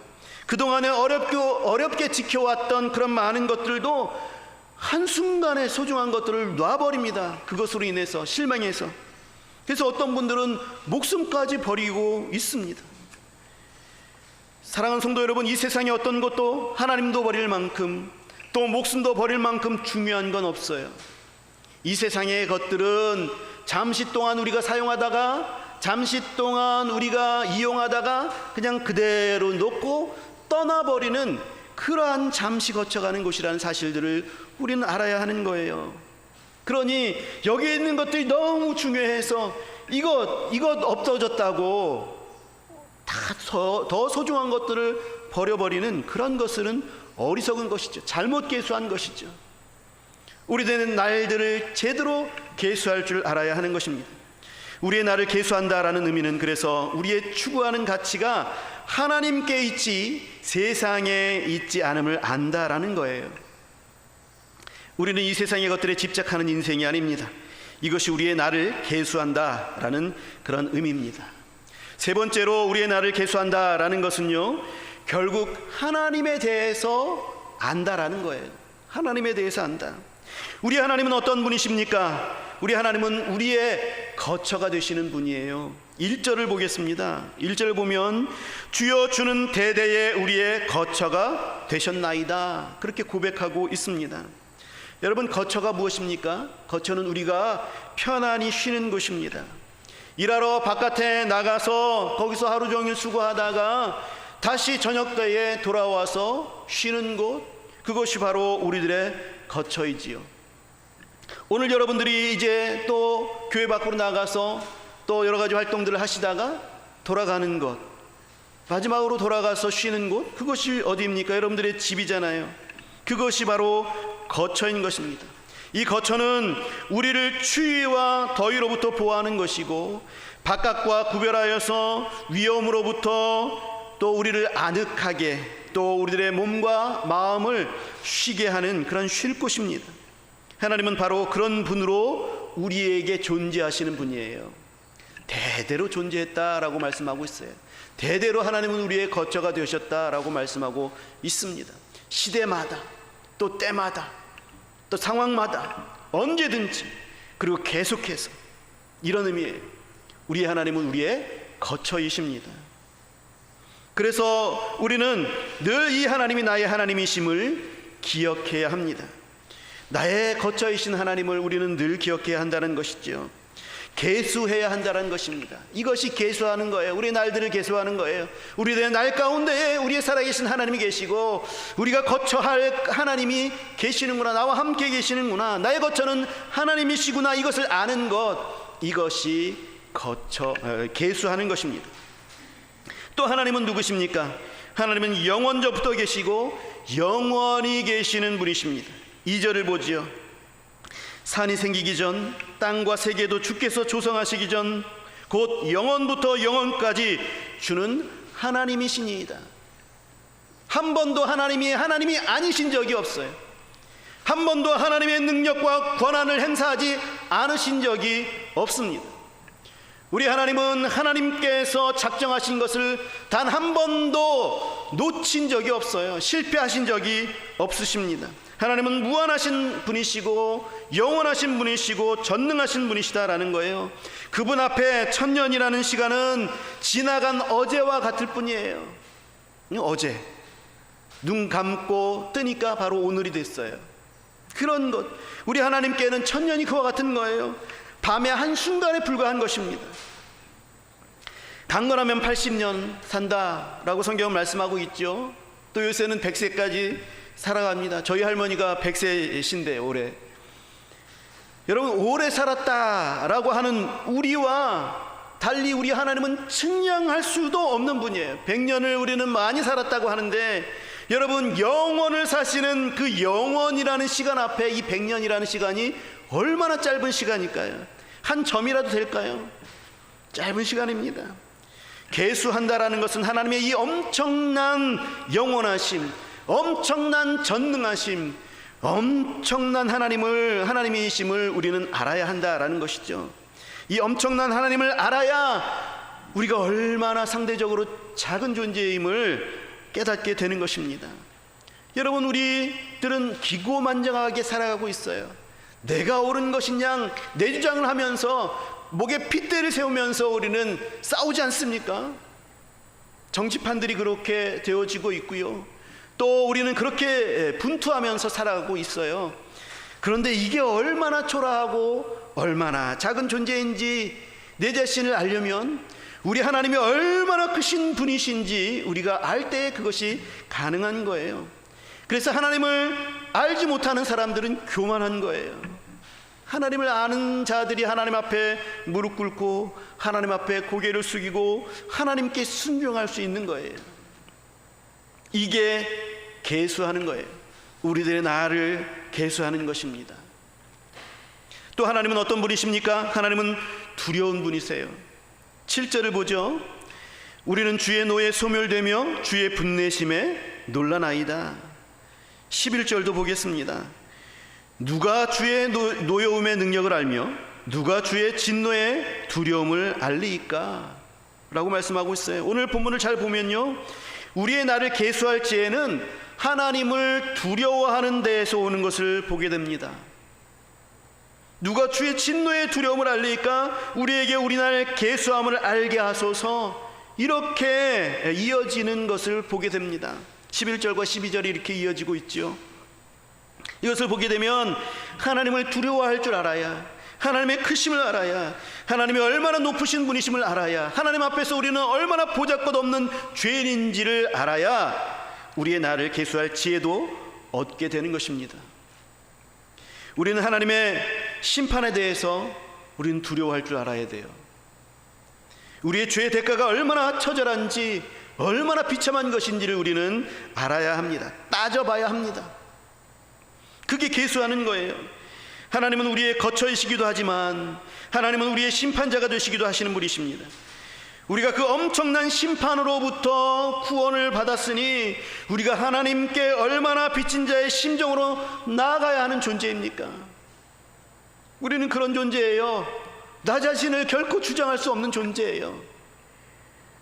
그동안에 어렵게 지켜왔던 그런 많은 것들도 한순간에 소중한 것들을 놔버립니다. 그것으로 인해서 실망해서. 그래서 어떤 분들은 목숨까지 버리고 있습니다. 사랑하는 성도 여러분, 이 세상에 어떤 것도 하나님도 버릴 만큼 또 목숨도 버릴 만큼 중요한 건 없어요. 이 세상의 것들은 잠시 동안 우리가 사용하다가, 잠시 동안 우리가 이용하다가 그냥 그대로 놓고 떠나버리는 그러한 잠시 거쳐가는 곳이라는 사실들을 우리는 알아야 하는 거예요. 그러니 여기에 있는 것들이 너무 중요해서 이것 없어졌다고 다 더 소중한 것들을 버려버리는 그런 것은 어리석은 것이죠. 잘못 계수한 것이죠. 우리들은 날들을 제대로 계수할 줄 알아야 하는 것입니다. 우리의 날을 계수한다라는 의미는 그래서 우리의 추구하는 가치가 하나님께 있지 세상에 있지 않음을 안다라는 거예요. 우리는 이 세상의 것들에 집착하는 인생이 아닙니다. 이것이 우리의 날을 계수한다라는 그런 의미입니다. 세 번째로 우리의 나를 계수한다라는 것은요, 결국 하나님에 대해서 안다라는 거예요. 하나님에 대해서 안다. 우리 하나님은 어떤 분이십니까? 우리 하나님은 우리의 거처가 되시는 분이에요. 1절을 보겠습니다. 1절 보면 주여 주는 대대에 우리의 거처가 되셨나이다, 그렇게 고백하고 있습니다. 여러분, 거처가 무엇입니까? 거처는 우리가 편안히 쉬는 곳입니다. 일하러 바깥에 나가서 거기서 하루 종일 수고하다가 다시 저녁 때에 돌아와서 쉬는 곳, 그것이 바로 우리들의 거처이지요. 오늘 여러분들이 이제 또 교회 밖으로 나가서 또 여러 가지 활동들을 하시다가 돌아가는 곳, 마지막으로 돌아가서 쉬는 곳, 그것이 어디입니까? 여러분들의 집이잖아요. 그것이 바로 거처인 것입니다. 이 거처는 우리를 추위와 더위로부터 보호하는 것이고, 바깥과 구별하여서 위험으로부터 또 우리를 아늑하게, 또 우리들의 몸과 마음을 쉬게 하는 그런 쉴 곳입니다. 하나님은 바로 그런 분으로 우리에게 존재하시는 분이에요. 대대로 존재했다라고 말씀하고 있어요. 대대로 하나님은 우리의 거처가 되셨다라고 말씀하고 있습니다. 시대마다, 또 때마다, 또 상황마다, 언제든지, 그리고 계속해서, 이런 의미예요. 우리의 하나님은 우리의 거처이십니다. 그래서 우리는 늘 이 하나님이 나의 하나님이심을 기억해야 합니다. 나의 거처이신 하나님을 우리는 늘 기억해야 한다는 것이죠. 계수해야 한다는 것입니다. 이것이 계수하는 거예요. 우리의 날들을 계수하는 거예요. 우리의 날 가운데에 우리의 살아계신 하나님이 계시고, 우리가 거처할 하나님이 계시는구나, 나와 함께 계시는구나, 나의 거처는 하나님이시구나, 이것을 아는 것, 이것이 계수하는 것입니다. 또 하나님은 누구십니까? 하나님은 영원전부터 계시고 영원히 계시는 분이십니다. 2절을 보지요. 산이 생기기 전, 땅과 세계도 주께서 조성하시기 전, 곧 영원부터 영원까지 주는 하나님이시니이다. 한 번도 하나님이 아니신 적이 없어요. 한 번도 하나님의 능력과 권한을 행사하지 않으신 적이 없습니다. 우리 하나님은 하나님께서 작정하신 것을 단 한 번도 놓친 적이 없어요. 실패하신 적이 없으십니다. 하나님은 무한하신 분이시고 영원하신 분이시고 전능하신 분이시다라는 거예요. 그분 앞에 천년이라는 시간은 지나간 어제와 같을 뿐이에요. 어제 눈 감고 뜨니까 바로 오늘이 됐어요. 그런 것, 우리 하나님께는 천년이 그와 같은 거예요. 밤의 한순간에 불과한 것입니다. 강건하면 80년 산다라고 성경은 말씀하고 있죠. 또 요새는 100세까지 살아갑니다. 저희 할머니가 100세이신데 올해. 여러분, 오래 살았다라고 하는 우리와 달리 우리 하나님은 측량할 수도 없는 분이에요. 100년을 우리는 많이 살았다고 하는데, 여러분, 영원을 사시는 그 영원이라는 시간 앞에 이 100년이라는 시간이 얼마나 짧은 시간일까요? 한 점이라도 될까요? 짧은 시간입니다. 계수한다라는 것은 하나님의 이 엄청난 영원하심, 엄청난 전능하심, 엄청난 하나님이심을 우리는 알아야 한다라는 것이죠. 이 엄청난 하나님을 알아야 우리가 얼마나 상대적으로 작은 존재임을 깨닫게 되는 것입니다. 여러분, 우리들은 기고만장하게 살아가고 있어요. 내가 옳은 것이냐 내 주장을 하면서 목에 핏대를 세우면서 우리는 싸우지 않습니까? 정치판들이 그렇게 되어지고 있고요. 또 우리는 그렇게 분투하면서 살아가고 있어요. 그런데 이게 얼마나 초라하고 얼마나 작은 존재인지 내 자신을 알려면 우리 하나님이 얼마나 크신 분이신지 우리가 알 때 그것이 가능한 거예요. 그래서 하나님을 알지 못하는 사람들은 교만한 거예요. 하나님을 아는 자들이 하나님 앞에 무릎 꿇고 하나님 앞에 고개를 숙이고 하나님께 순종할 수 있는 거예요. 이게 계수하는 거예요. 우리들의 나를 계수하는 것입니다. 또 하나님은 어떤 분이십니까? 하나님은 두려운 분이세요. 7절을 보죠. 우리는 주의 노에 소멸되며 주의 분내심에 놀라나이다. 11절도 보겠습니다. 누가 주의 노여움의 능력을 알며 누가 주의 진노의 두려움을 알리이까? 라고 말씀하고 있어요. 오늘 본문을 잘 보면요, 우리의 나를 계수할 지혜는 하나님을 두려워하는 데에서 오는 것을 보게 됩니다. 누가 주의 진노의 두려움을 알리까 우리에게 우리 날 계수함을 알게 하소서, 이렇게 이어지는 것을 보게 됩니다. 11절과 12절이 이렇게 이어지고 있죠. 이것을 보게 되면 하나님을 두려워할 줄 알아야, 하나님의 크심을 알아야, 하나님이 얼마나 높으신 분이심을 알아야, 하나님 앞에서 우리는 얼마나 보잘것없는 죄인인지를 알아야 우리의 나를 계수할 지혜도 얻게 되는 것입니다. 우리는 하나님의 심판에 대해서 우리는 두려워할 줄 알아야 돼요. 우리의 죄의 대가가 얼마나 처절한지, 얼마나 비참한 것인지를 우리는 알아야 합니다. 따져봐야 합니다. 그게 계수하는 거예요. 하나님은 우리의 거처이시기도 하지만 하나님은 우리의 심판자가 되시기도 하시는 분이십니다. 우리가 그 엄청난 심판으로부터 구원을 받았으니 우리가 하나님께 얼마나 빚진 자의 심정으로 나아가야 하는 존재입니까? 우리는 그런 존재예요. 나 자신을 결코 주장할 수 없는 존재예요.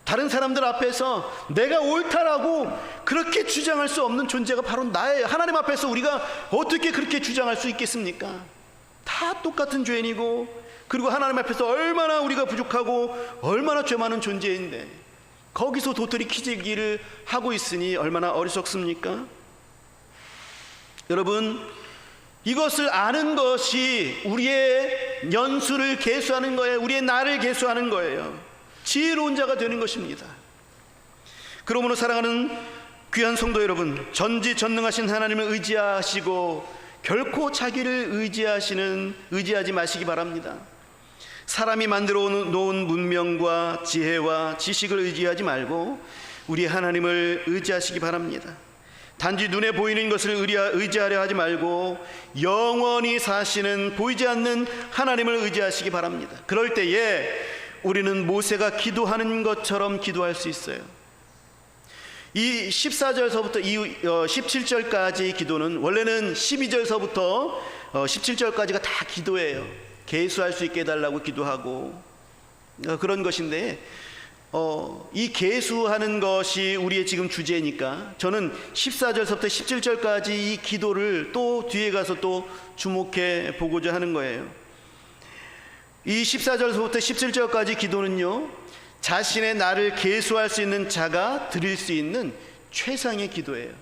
다른 사람들 앞에서 내가 옳다라고 그렇게 주장할 수 없는 존재가 바로 나예요. 하나님 앞에서 우리가 어떻게 그렇게 주장할 수 있겠습니까? 다 똑같은 죄인이고, 그리고 하나님 앞에서 얼마나 우리가 부족하고 얼마나 죄 많은 존재인데 거기서 도토리 키재기를 하고 있으니 얼마나 어리석습니까? 여러분, 이것을 아는 것이 우리의 연수를 계수하는 거예요. 우리의 나를 계수하는 거예요. 지혜로운 자가 되는 것입니다. 그러므로 사랑하는 귀한 성도 여러분, 전지전능하신 하나님을 의지하시고 결코 자기를 의지하지 마시기 바랍니다. 사람이 만들어 놓은 문명과 지혜와 지식을 의지하지 말고 우리 하나님을 의지하시기 바랍니다. 단지 눈에 보이는 것을 의지하려 하지 말고 영원히 사시는 보이지 않는 하나님을 의지하시기 바랍니다. 그럴 때에 우리는 모세가 기도하는 것처럼 기도할 수 있어요. 이 14절서부터 17절까지의 기도는 원래는 12절서부터 17절까지가 다 기도예요. 계수할 수 있게 해달라고 기도하고 그런 것인데, 이 계수하는 것이 우리의 지금 주제니까 저는 14절서부터 17절까지 이 기도를 또 뒤에 가서 또 주목해 보고자 하는 거예요. 이 14절서부터 17절까지 기도는요, 자신의 나를 계수할 수 있는 자가 드릴 수 있는 최상의 기도예요.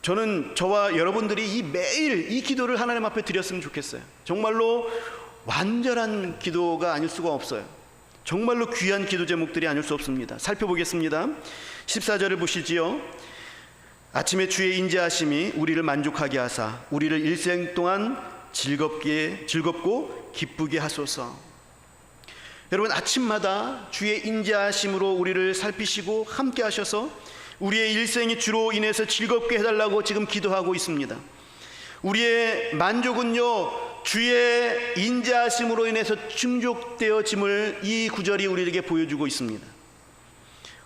저는 저와 여러분들이 매일 이 기도를 하나님 앞에 드렸으면 좋겠어요. 정말로 완전한 기도가 아닐 수가 없어요. 정말로 귀한 기도 제목들이 아닐 수 없습니다. 살펴보겠습니다. 14절을 보시지요. 아침에 주의 인자하심이 우리를 만족하게 하사 우리를 일생 동안 즐겁고 기쁘게 하소서. 여러분, 아침마다 주의 인자하심으로 우리를 살피시고 함께 하셔서 우리의 일생이 주로 인해서 즐겁게 해달라고 지금 기도하고 있습니다. 우리의 만족은요, 주의 인자하심으로 인해서 충족되어짐을 이 구절이 우리에게 보여주고 있습니다.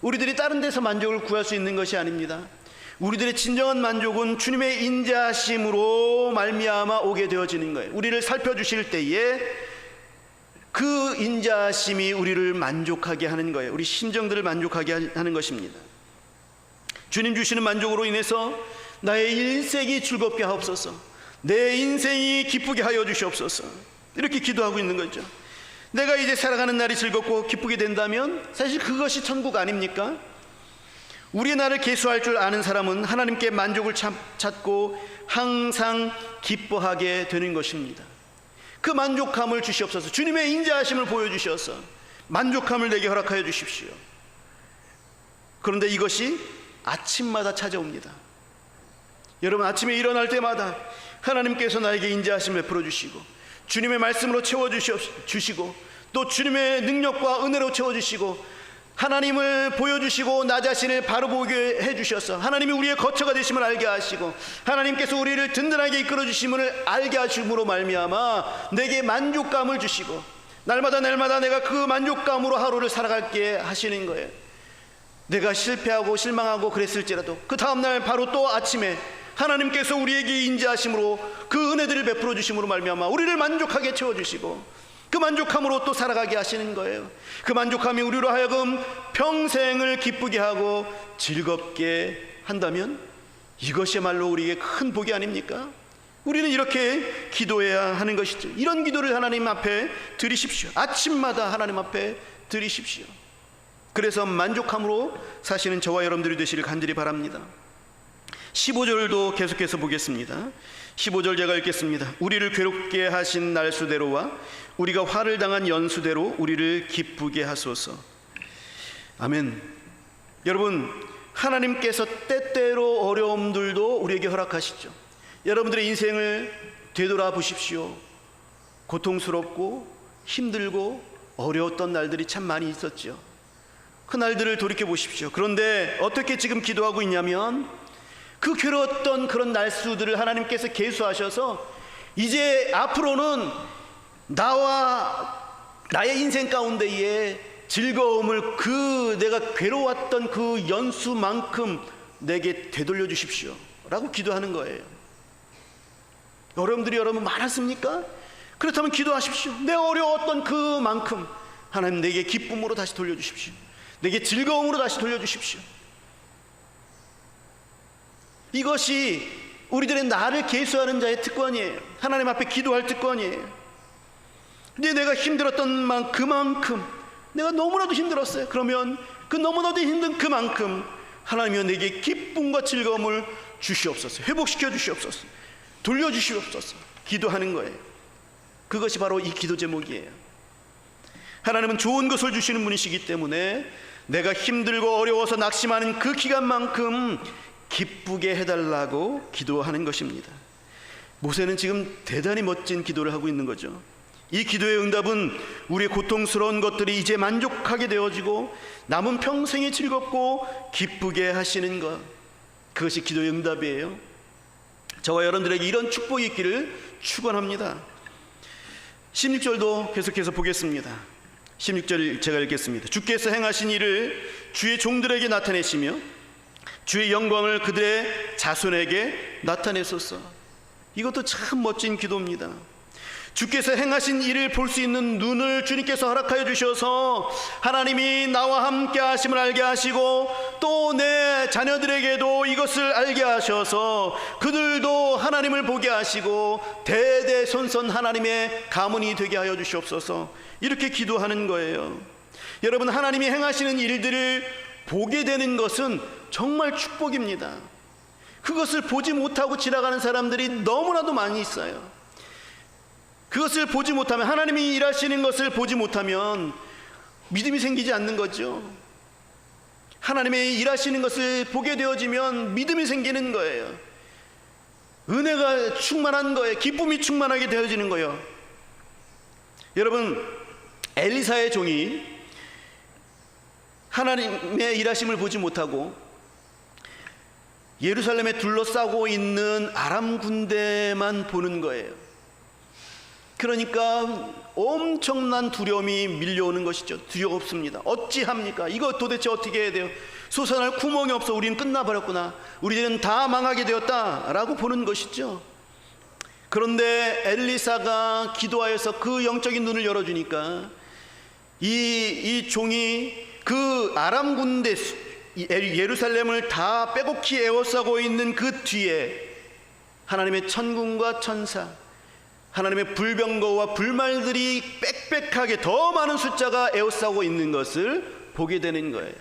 우리들이 다른 데서 만족을 구할 수 있는 것이 아닙니다. 우리들의 진정한 만족은 주님의 인자하심으로 말미암아 오게 되어지는 거예요. 우리를 살펴주실 때에 그 인자하심이 우리를 만족하게 하는 거예요. 우리 심정들을 만족하게 하는 것입니다. 주님 주시는 만족으로 인해서 나의 일생이 즐겁게 하옵소서, 내 인생이 기쁘게 하여 주시옵소서, 이렇게 기도하고 있는 거죠. 내가 이제 살아가는 날이 즐겁고 기쁘게 된다면 사실 그것이 천국 아닙니까? 우리의 나를 계수할 줄 아는 사람은 하나님께 만족을 찾고 항상 기뻐하게 되는 것입니다. 그 만족함을 주시옵소서. 주님의 인자하심을 보여주셔서 만족함을 내게 허락하여 주십시오. 그런데 이것이 아침마다 찾아옵니다. 여러분, 아침에 일어날 때마다 하나님께서 나에게 인자하심을 베풀어 주시고 주님의 말씀으로 채워주시고 또 주님의 능력과 은혜로 채워주시고 하나님을 보여주시고 나 자신을 바로 보게 해주셔서 하나님이 우리의 거처가 되심을 알게 하시고 하나님께서 우리를 든든하게 이끌어 주심을 알게 하심으로 말미암아 내게 만족감을 주시고 날마다 내가 그 만족감으로 하루를 살아갈게 하시는 거예요. 내가 실패하고 실망하고 그랬을지라도 그 다음날 바로 또 아침에 하나님께서 우리에게 인자하심으로 그 은혜들을 베풀어 주심으로 말미암아 우리를 만족하게 채워주시고 그 만족함으로 또 살아가게 하시는 거예요. 그 만족함이 우리로 하여금 평생을 기쁘게 하고 즐겁게 한다면 이것이야말로 우리에게 큰 복이 아닙니까? 우리는 이렇게 기도해야 하는 것이죠. 이런 기도를 하나님 앞에 드리십시오. 아침마다 하나님 앞에 드리십시오. 그래서 만족함으로 사시는 저와 여러분들이 되시길 간절히 바랍니다. 15절도 계속해서 보겠습니다. 15절 제가 읽겠습니다. 우리를 괴롭게 하신 날수대로와 우리가 화를 당한 연수대로 우리를 기쁘게 하소서. 아멘. 여러분, 하나님께서 때때로 어려움들도 우리에게 허락하시죠. 여러분들의 인생을 되돌아보십시오. 고통스럽고 힘들고 어려웠던 날들이 참 많이 있었죠. 그 날들을 돌이켜 보십시오. 그런데 어떻게 지금 기도하고 있냐면 그 괴로웠던 그런 날수들을 하나님께서 계수하셔서 이제 앞으로는 나의 인생 가운데에 즐거움을 내가 괴로웠던 그 연수만큼 내게 되돌려 주십시오 라고 기도하는 거예요. 여러분 많았습니까? 그렇다면 기도하십시오. 내가 어려웠던 그만큼 하나님 내게 기쁨으로 다시 돌려주십시오. 내게 즐거움으로 다시 돌려주십시오. 이것이 우리들의 나를 계수하는 자의 특권이에요. 하나님 앞에 기도할 특권이에요. 근데 내가 힘들었던 그만큼 내가 너무나도 힘들었어요. 그러면 그 너무나도 힘든 그만큼 하나님이여 내게 기쁨과 즐거움을 주시옵소서. 회복시켜 주시옵소서. 돌려주시옵소서. 기도하는 거예요. 그것이 바로 이 기도 제목이에요. 하나님은 좋은 것을 주시는 분이시기 때문에 내가 힘들고 어려워서 낙심하는 그 기간만큼 기쁘게 해달라고 기도하는 것입니다. 모세는 지금 대단히 멋진 기도를 하고 있는 거죠. 이 기도의 응답은 우리의 고통스러운 것들이 이제 만족하게 되어지고 남은 평생이 즐겁고 기쁘게 하시는 것, 그것이 기도의 응답이에요. 저와 여러분들에게 이런 축복이 있기를 축원합니다. 16절도 계속해서 보겠습니다. 16절 제가 읽겠습니다. 주께서 행하신 일을 주의 종들에게 나타내시며 주의 영광을 그들의 자손에게 나타내소서. 이것도 참 멋진 기도입니다. 주께서 행하신 일을 볼 수 있는 눈을 주님께서 허락하여 주셔서 하나님이 나와 함께 하심을 알게 하시고 또 내 자녀들에게도 이것을 알게 하셔서 그들도 하나님을 보게 하시고 대대손손 하나님의 가문이 되게 하여 주시옵소서. 이렇게 기도하는 거예요. 여러분, 하나님이 행하시는 일들을 보게 되는 것은 정말 축복입니다. 그것을 보지 못하고 지나가는 사람들이 너무나도 많이 있어요. 그것을 보지 못하면, 하나님이 일하시는 것을 보지 못하면 믿음이 생기지 않는 거죠. 하나님의 일하시는 것을 보게 되어지면 믿음이 생기는 거예요. 은혜가 충만한 거예요. 기쁨이 충만하게 되어지는 거예요. 여러분, 엘리사의 종이 하나님의 일하심을 보지 못하고 예루살렘에 둘러싸고 있는 아람 군대만 보는 거예요. 그러니까 엄청난 두려움이 밀려오는 것이죠. 두렵습니다. 어찌합니까? 이거 도대체 어떻게 해야 돼요? 솟아날 구멍이 없어. 우리는 끝나버렸구나. 우리는 다 망하게 되었다라고 보는 것이죠. 그런데 엘리사가 기도하여서 그 영적인 눈을 열어주니까 이 종이 그 아람 군대 예루살렘을 다 빼곡히 에워싸고 있는 그 뒤에 하나님의 천군과 천사, 하나님의 불병거와 불말들이 빽빽하게 더 많은 숫자가 에워싸고 있는 것을 보게 되는 거예요.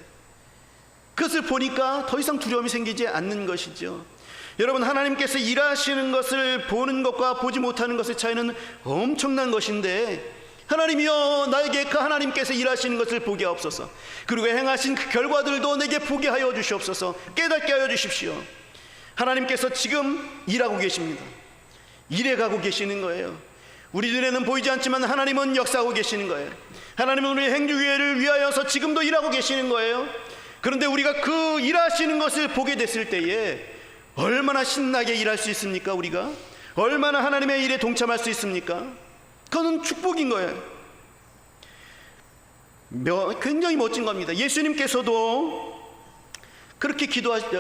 그것을 보니까 더 이상 두려움이 생기지 않는 것이죠. 여러분, 하나님께서 일하시는 것을 보는 것과 보지 못하는 것의 차이는 엄청난 것인데, 하나님이여 나에게 그 하나님께서 일하시는 것을 보게 하옵소서. 그리고 행하신 그 결과들도 내게 보게 하여 주시옵소서. 깨닫게 하여 주십시오. 하나님께서 지금 일하고 계십니다. 일해가고 계시는 거예요. 우리 눈에는 보이지 않지만 하나님은 역사하고 계시는 거예요. 하나님은 우리의 행주기회를 위하여서 지금도 일하고 계시는 거예요. 그런데 우리가 그 일하시는 것을 보게 됐을 때에 얼마나 신나게 일할 수 있습니까? 우리가 얼마나 하나님의 일에 동참할 수 있습니까? 그건 축복인 거예요. 굉장히 멋진 겁니다. 예수님께서도 그렇게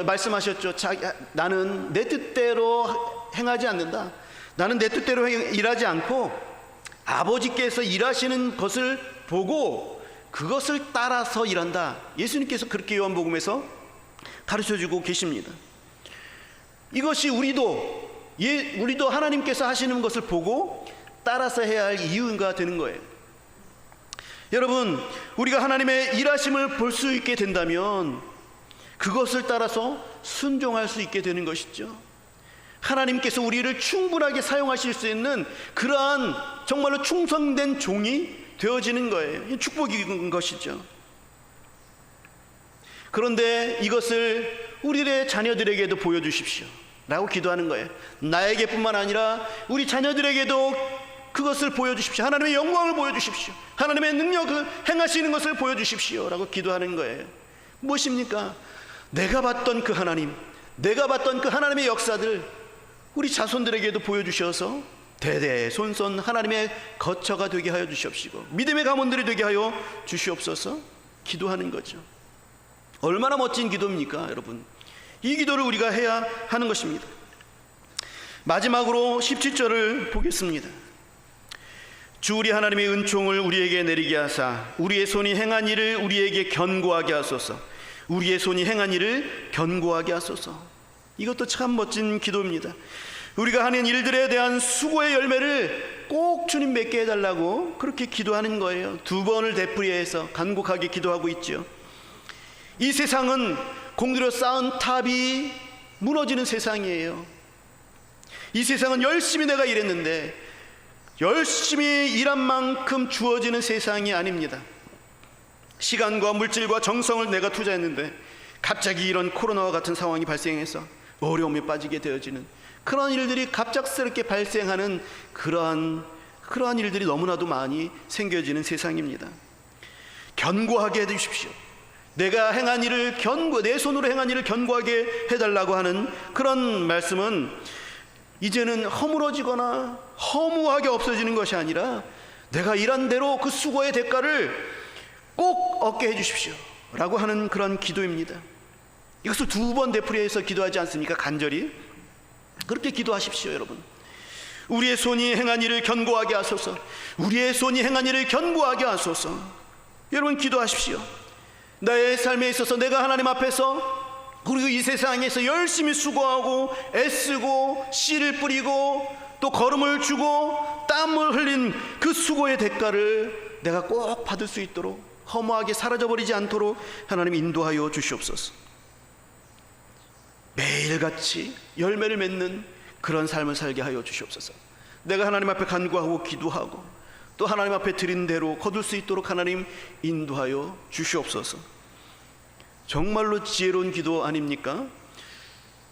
말씀하셨죠. 나는 내 뜻대로 행하지 않는다. 나는 내 뜻대로 일하지 않고 아버지께서 일하시는 것을 보고 그것을 따라서 일한다. 예수님께서 그렇게 요한복음에서 가르쳐주고 계십니다. 이것이 우리도 하나님께서 하시는 것을 보고 따라서 해야 할 이유가 되는 거예요. 여러분, 우리가 하나님의 일하심을 볼 수 있게 된다면 그것을 따라서 순종할 수 있게 되는 것이죠. 하나님께서 우리를 충분하게 사용하실 수 있는 그러한 정말로 충성된 종이 되어지는 거예요. 축복인 것이죠. 그런데 이것을 우리의 자녀들에게도 보여주십시오 라고 기도하는 거예요. 나에게뿐만 아니라 우리 자녀들에게도 그것을 보여주십시오. 하나님의 영광을 보여주십시오. 하나님의 능력을 행하시는 것을 보여주십시오 라고 기도하는 거예요. 무엇입니까? 내가 봤던 그 하나님, 내가 봤던 그 하나님의 역사들 우리 자손들에게도 보여주셔서 대대손손 하나님의 거처가 되게 하여 주시옵시고 믿음의 가문들이 되게 하여 주시옵소서 기도하는 거죠. 얼마나 멋진 기도입니까, 여러분? 이 기도를 우리가 해야 하는 것입니다. 마지막으로 17절을 보겠습니다. 주 우리 하나님의 은총을 우리에게 내리게 하사 우리의 손이 행한 일을 우리에게 견고하게 하소서. 우리의 손이 행한 일을 견고하게 하소서. 이것도 참 멋진 기도입니다. 우리가 하는 일들에 대한 수고의 열매를 꼭 주님 맺게 해달라고 그렇게 기도하는 거예요. 2번을 되풀이해서 간곡하게 기도하고 있죠. 이 세상은 공들여 쌓은 탑이 무너지는 세상이에요. 이 세상은 열심히 내가 일했는데 열심히 일한 만큼 주어지는 세상이 아닙니다. 시간과 물질과 정성을 내가 투자했는데 갑자기 이런 코로나와 같은 상황이 발생해서 어려움에 빠지게 되어지는 그런 일들이 갑작스럽게 발생하는 그러한 일들이 너무나도 많이 생겨지는 세상입니다. 견고하게 해주십시오. 내가 행한 일을 내 손으로 행한 일을 견고하게 해달라고 하는 그런 말씀은 이제는 허물어지거나 허무하게 없어지는 것이 아니라 내가 일한 대로 그 수고의 대가를 꼭 얻게 해주십시오 라고 하는 그런 기도입니다. 이것을 2번 되풀이해서 기도하지 않습니까? 간절히 그렇게 기도하십시오. 여러분, 우리의 손이 행한 일을 견고하게 하소서. 우리의 손이 행한 일을 견고하게 하소서. 여러분, 기도하십시오. 나의 삶에 있어서 내가 하나님 앞에서 그리고 이 세상에서 열심히 수고하고 애쓰고 씨를 뿌리고 또 걸음을 주고 땀을 흘린 그 수고의 대가를 내가 꼭 받을 수 있도록 허무하게 사라져버리지 않도록 하나님 인도하여 주시옵소서. 매일같이 열매를 맺는 그런 삶을 살게 하여 주시옵소서. 내가 하나님 앞에 간구하고 기도하고 또 하나님 앞에 드린 대로 거둘 수 있도록 하나님 인도하여 주시옵소서. 정말로 지혜로운 기도 아닙니까?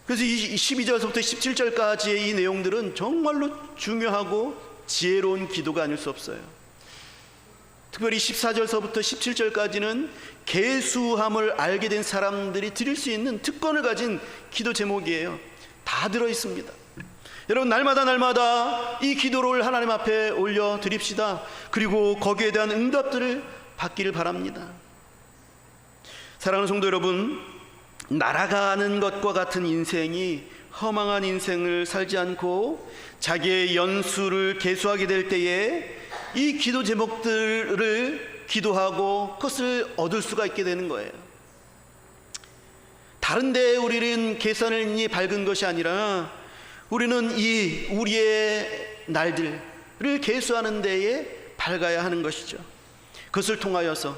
그래서 이 12절부터 17절까지의 이 내용들은 정말로 중요하고 지혜로운 기도가 아닐 수 없어요. 특별히 14절서부터 17절까지는 계수함을 알게 된 사람들이 드릴 수 있는 특권을 가진 기도 제목이에요. 다 들어있습니다. 여러분, 날마다 이 기도를 하나님 앞에 올려 드립시다. 그리고 거기에 대한 응답들을 받기를 바랍니다. 사랑하는 성도 여러분, 날아가는 것과 같은 인생이 허망한 인생을 살지 않고 자기의 연수를 계수하게 될 때에 이 기도 제목들을 기도하고 그것을 얻을 수가 있게 되는 거예요. 다른 데에 우리는 계산이 밝은 것이 아니라 우리는 이 우리의 날들을 계수하는 데에 밝아야 하는 것이죠. 그것을 통하여서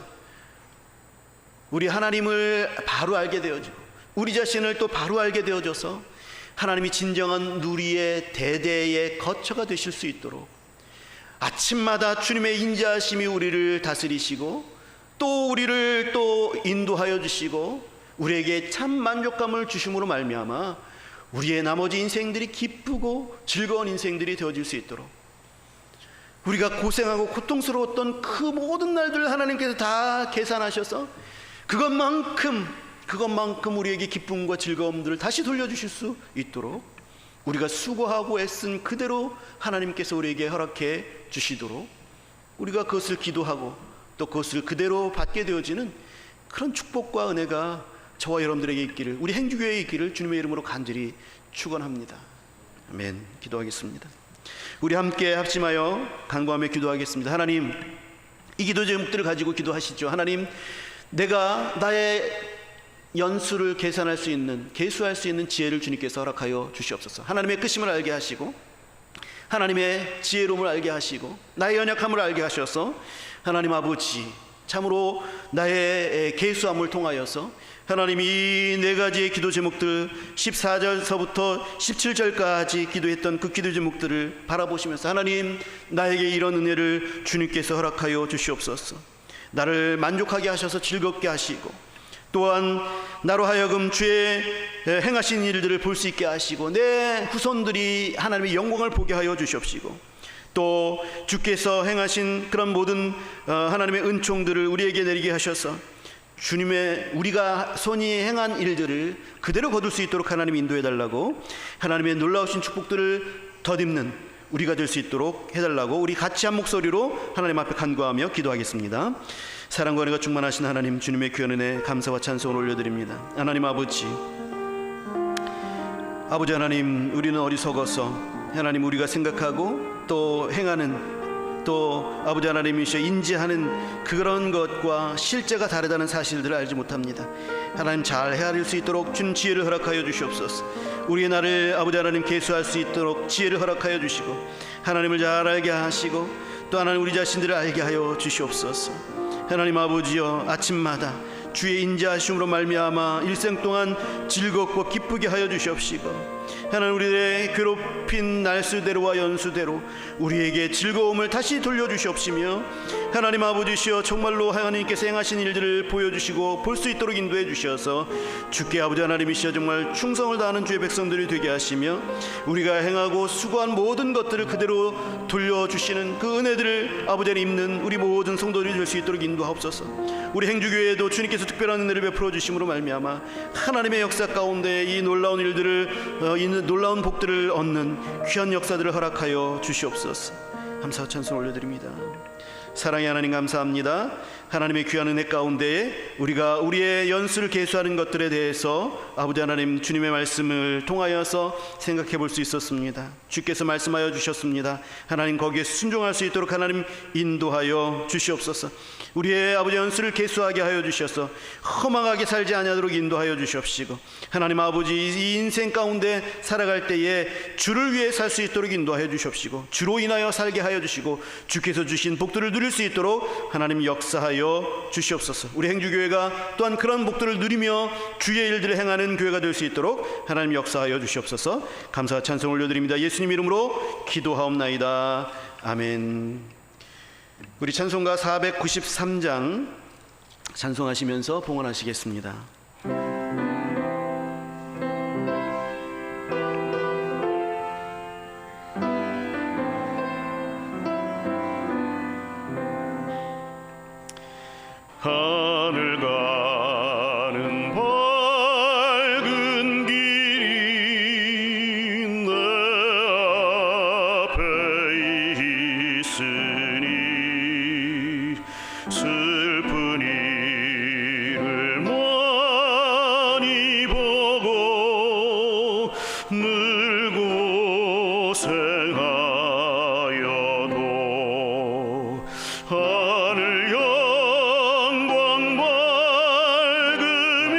우리 하나님을 바로 알게 되어지고 우리 자신을 또 바로 알게 되어져서 하나님이 진정한 누리의 대대의 거처가 되실 수 있도록 아침마다 주님의 인자하심이 우리를 다스리시고 또 우리를 또 인도하여 주시고 우리에게 참 만족감을 주심으로 말미암아 우리의 나머지 인생들이 기쁘고 즐거운 인생들이 되어질 수 있도록 우리가 고생하고 고통스러웠던 그 모든 날들을 하나님께서 다 계산하셔서 그것만큼 우리에게 기쁨과 즐거움들을 다시 돌려주실 수 있도록 우리가 수고하고 애쓴 그대로 하나님께서 우리에게 허락해 주시도록 우리가 그것을 기도하고 또 그것을 그대로 받게 되어지는 그런 축복과 은혜가 저와 여러분들에게 있기를, 우리 행주교회에 있기를 주님의 이름으로 간절히 축원합니다. 아멘. 기도하겠습니다. 우리 함께 합심하여 간구하며 기도하겠습니다. 하나님, 이 기도 제목들을 가지고 기도하시죠. 하나님, 내가 나의 연수를 계수할 수 있는 지혜를 주님께서 허락하여 주시옵소서. 하나님의 끝임을 알게 하시고, 하나님의 지혜로움을 알게 하시고, 나의 연약함을 알게 하셔서 하나님 아버지, 참으로 나의 계수함을 통하여서 하나님 이 네 가지의 기도 제목들 14절서부터 17절까지 기도했던 그 기도 제목들을 바라보시면서 하나님, 나에게 이런 은혜를 주님께서 허락하여 주시옵소서. 나를 만족하게 하셔서 즐겁게 하시고, 또한 나로 하여금 주의 행하신 일들을 볼 수 있게 하시고, 내 후손들이 하나님의 영광을 보게 하여 주시옵시고, 또 주께서 행하신 그런 모든 하나님의 은총들을 우리에게 내리게 하셔서 주님의 우리가 손이 행한 일들을 그대로 거둘 수 있도록 하나님 인도해 달라고, 하나님의 놀라우신 축복들을 덧입는 우리가 될 수 있도록 해달라고 우리 같이 한 목소리로 하나님 앞에 간구하며 기도하겠습니다. 사랑과 은혜가 충만하신 하나님, 주님의 귀한 은혜 감사와 찬송을 올려드립니다. 하나님 아버지 하나님, 우리는 어리석어서 하나님 우리가 생각하고 또 행하는, 또 아버지 하나님이시여 인지하는 그런 것과 실제가 다르다는 사실들을 알지 못합니다. 하나님, 잘 헤아릴 수 있도록 주님 지혜를 허락하여 주시옵소서. 우리의 나를 아버지 하나님 계수할 수 있도록 지혜를 허락하여 주시고, 하나님을 잘 알게 하시고, 또 하나님 우리 자신들을 알게 하여 주시옵소서. 하나님 아버지여, 아침마다 주의 인자하심으로 말미암아 일생 동안 즐겁고 기쁘게 하여 주시옵시고, 하나님 우리의 괴롭힌 날수대로와 연수대로 우리에게 즐거움을 다시 돌려주시옵시며, 하나님 아버지시여 정말로 하나님께서 행하신 일들을 보여주시고 볼 수 있도록 인도해 주셔서 주께 아버지 하나님이시여 정말 충성을 다하는 주의 백성들이 되게 하시며, 우리가 행하고 수고한 모든 것들을 그대로 돌려주시는 그 은혜들을 아버지 안에 입는 우리 모든 성도들이 될 수 있도록 인도하옵소서. 우리 행주교회에도 주님께서 특별한 은혜를 베풀어 주심으로 말미암아 하나님의 역사 가운데 이 놀라운 일들을 이 놀라운 복들을 얻는 귀한 역사들을 허락하여 주시옵소서. 감사와 찬송 올려드립니다. 사랑의 하나님 감사합니다. 하나님의 귀한 은혜 가운데에 우리가 우리의 연수를 계수하는 것들에 대해서 아버지 하나님 주님의 말씀을 통하여서 생각해 볼 수 있었습니다. 주께서 말씀하여 주셨습니다. 하나님 거기에 순종할 수 있도록 하나님 인도하여 주시옵소서. 우리의 아버지 연수를 계수하게 하여 주셔서 허망하게 살지 아니하도록 인도하여 주시옵시고, 하나님 아버지 이 인생 가운데 살아갈 때에 주를 위해 살 수 있도록 인도하여 주시옵시고, 주로 인하여 살게 하여 주시고, 주께서 주신 복들을 누릴 수 있도록 하나님 역사하여 주시옵소서. 우리 행주교회가 또한 그런 복들을 누리며 주의 일들을 행하는 교회가 될 수 있도록 하나님 역사하여 주시옵소서. 감사와 찬송 올려드립니다. 예수님 이름으로 기도하옵나이다. 아멘. 우리 찬송가 493장 찬송하시면서 봉헌하시겠습니다. 하늘 가는 밝은 길이 내 앞에 있으니 슬픈 일을 많이 보고 늘 고생하여도 하늘 영광 밝음이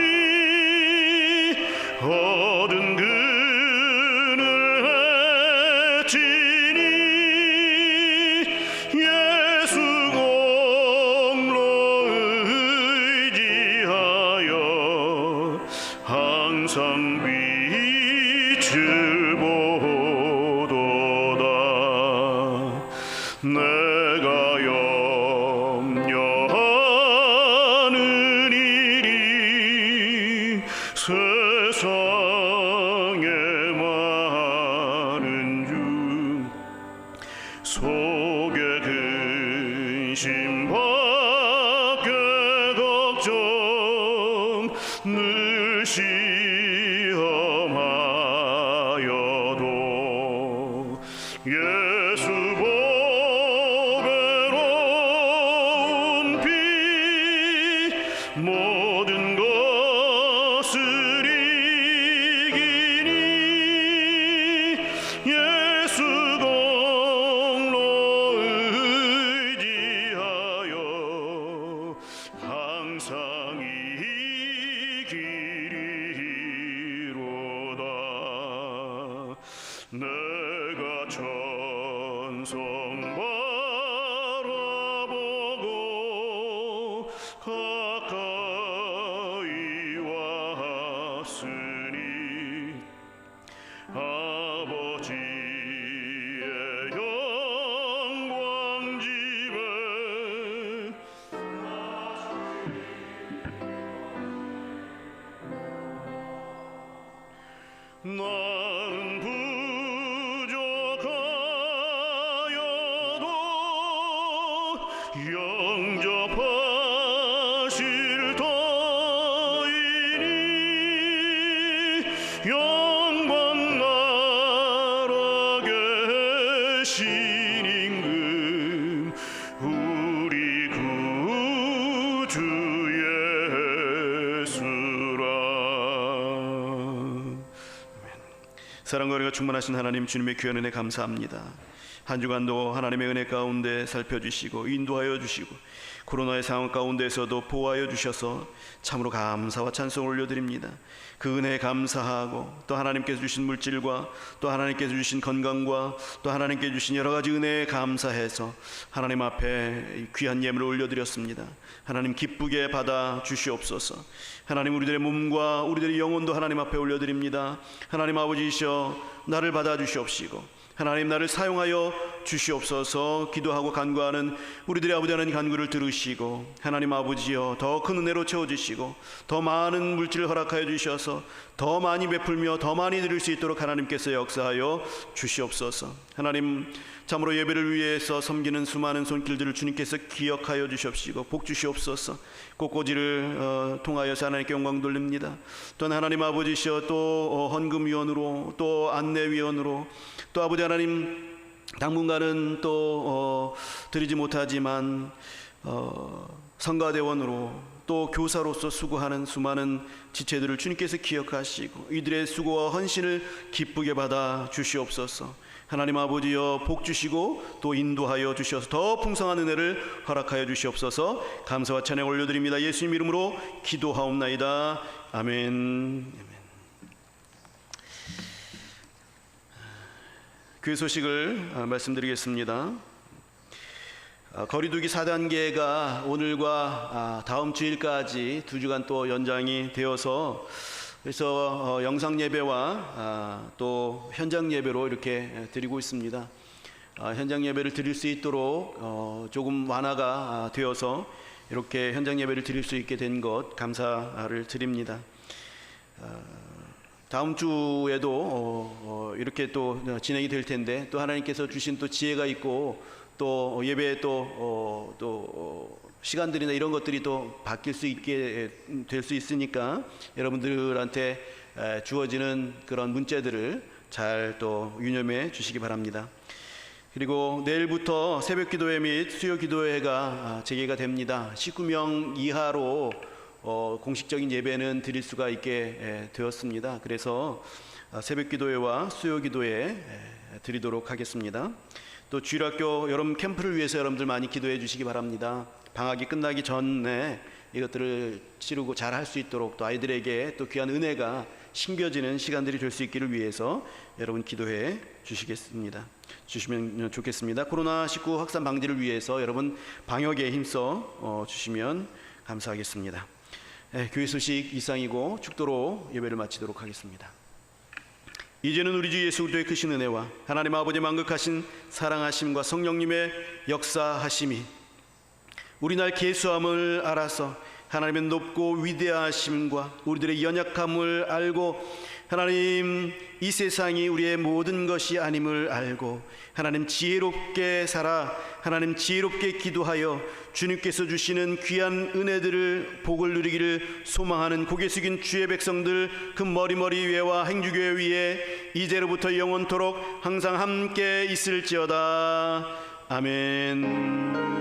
얻은 그늘 해지니 예수 공로 의지하여 항상 빛을 보도다. 내가 염려하는 일이 세상에 많은 중 속에 근심 밖에 걱정 늘 시험하여도 예수 보배로운 피 모든 것을 이기니 예수 사실 터이니 영광 나라 계신 임금 우리 구주 예수라. 사랑과 은혜가 충만하신 하나님, 주님의 귀한 은혜 감사합니다. 한 주간도 하나님의 은혜 가운데 살펴주시고 인도하여 주시고 코로나의 상황 가운데서도 보호하여 주셔서 참으로 감사와 찬송을 올려드립니다. 그 은혜에 감사하고 또 하나님께서 주신 물질과 또 하나님께서 주신 건강과 또 하나님께서 주신 여러 가지 은혜에 감사해서 하나님 앞에 귀한 예물을 올려드렸습니다. 하나님 기쁘게 받아 주시옵소서. 하나님, 우리들의 몸과 우리들의 영혼도 하나님 앞에 올려드립니다. 하나님 아버지이셔 나를 받아 주시옵시고 하나님 나를 사용하여 주시옵소서. 기도하고 간구하는 우리들의 아버지 하나님 간구를 들으시고 하나님 아버지여 더 큰 은혜로 채워주시고 더 많은 물질을 허락하여 주셔서 더 많이 베풀며 더 많이 드릴 수 있도록 하나님께서 역사하여 주시옵소서. 하나님, 참으로 예배를 위해서 섬기는 수많은 손길들을 주님께서 기억하여 주시옵시고 복 주시옵소서. 꽃꽂이를 통하여서 하나님께 영광 돌립니다. 또한 하나님 아버지시여 또 헌금위원으로 또 안내위원으로 또 아버지 하나님 당분간은 또 드리지 못하지만 성가대원으로 또 교사로서 수고하는 수많은 지체들을 주님께서 기억하시고 이들의 수고와 헌신을 기쁘게 받아 주시옵소서. 하나님 아버지여 복 주시고 또 인도하여 주셔서 더 풍성한 은혜를 허락하여 주시옵소서. 감사와 찬양 올려드립니다. 예수님 이름으로 기도하옵나이다. 아멘. 그 소식을 말씀드리겠습니다. 거리두기 4단계가 오늘과 다음 주일까지 2주간 또 연장이 되어서 그래서 영상 예배와 또 현장 예배로 이렇게 드리고 있습니다. 현장 예배를 드릴 수 있도록 조금 완화가 되어서 이렇게 현장 예배를 드릴 수 있게 된 것 감사를 드립니다. 다음 주에도 이렇게 또 진행이 될 텐데 또 하나님께서 주신 또 지혜가 있고 또 예배에 또 시간들이나 이런 것들이 또 바뀔 수 있게 될 수 있으니까 여러분들한테 주어지는 그런 문제들을 잘 또 유념해 주시기 바랍니다. 그리고 내일부터 새벽 기도회 및 수요 기도회가 재개가 됩니다. 19명 이하로 공식적인 예배는 드릴 수가 있게 되었습니다. 그래서 새벽 기도회와 수요 기도회 드리도록 하겠습니다. 또 주일학교 여름 캠프를 위해서 여러분들 많이 기도해 주시기 바랍니다. 방학이 끝나기 전에 이것들을 치르고 잘 할 수 있도록 또 아이들에게 또 귀한 은혜가 심겨지는 시간들이 될 수 있기를 위해서 여러분 기도해 주시면 좋겠습니다. 코로나19 확산 방지를 위해서 여러분 방역에 힘써 주시면 감사하겠습니다. 교회 소식 이상이고 축도로 예배를 마치도록 하겠습니다. 이제는 우리 주 예수 그리스도의 크신 은혜와 하나님 아버지 만극하신 사랑하심과 성령님의 역사하심이 우리 날 계수함을 알아서 하나님의 높고 위대하심과 우리들의 연약함을 알고 하나님 이 세상이 우리의 모든 것이 아님을 알고 하나님 지혜롭게 살아 하나님 지혜롭게 기도하여 주님께서 주시는 귀한 은혜들을 복을 누리기를 소망하는 고개 숙인 주의 백성들 그 머리머리 위에와 행주교회 위에 이제로부터 영원토록 항상 함께 있을지어다. 아멘.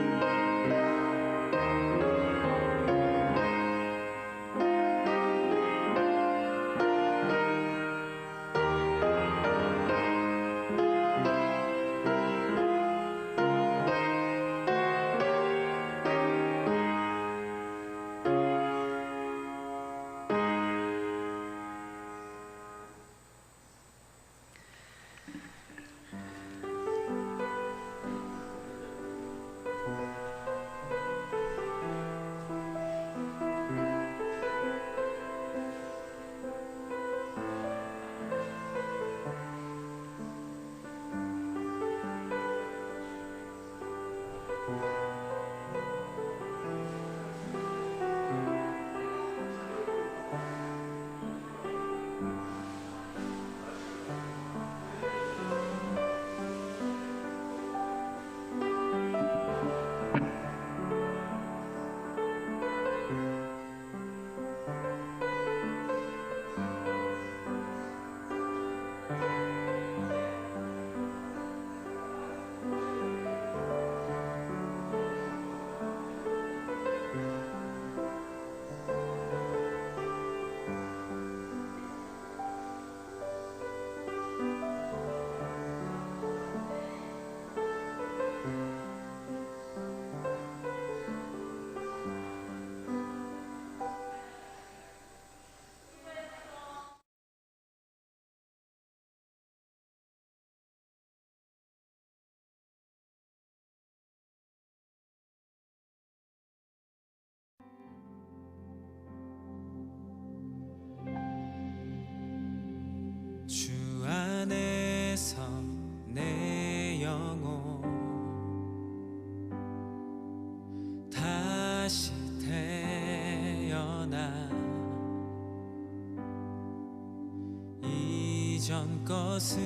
이전 것은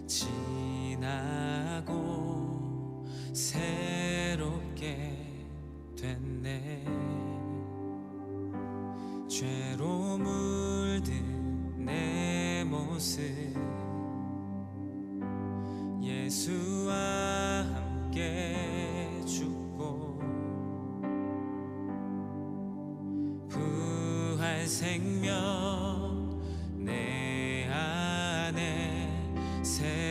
지나고 새롭게 됐네. 죄로 물든 내 모습 예수와 함께 죽고 부활 생명 내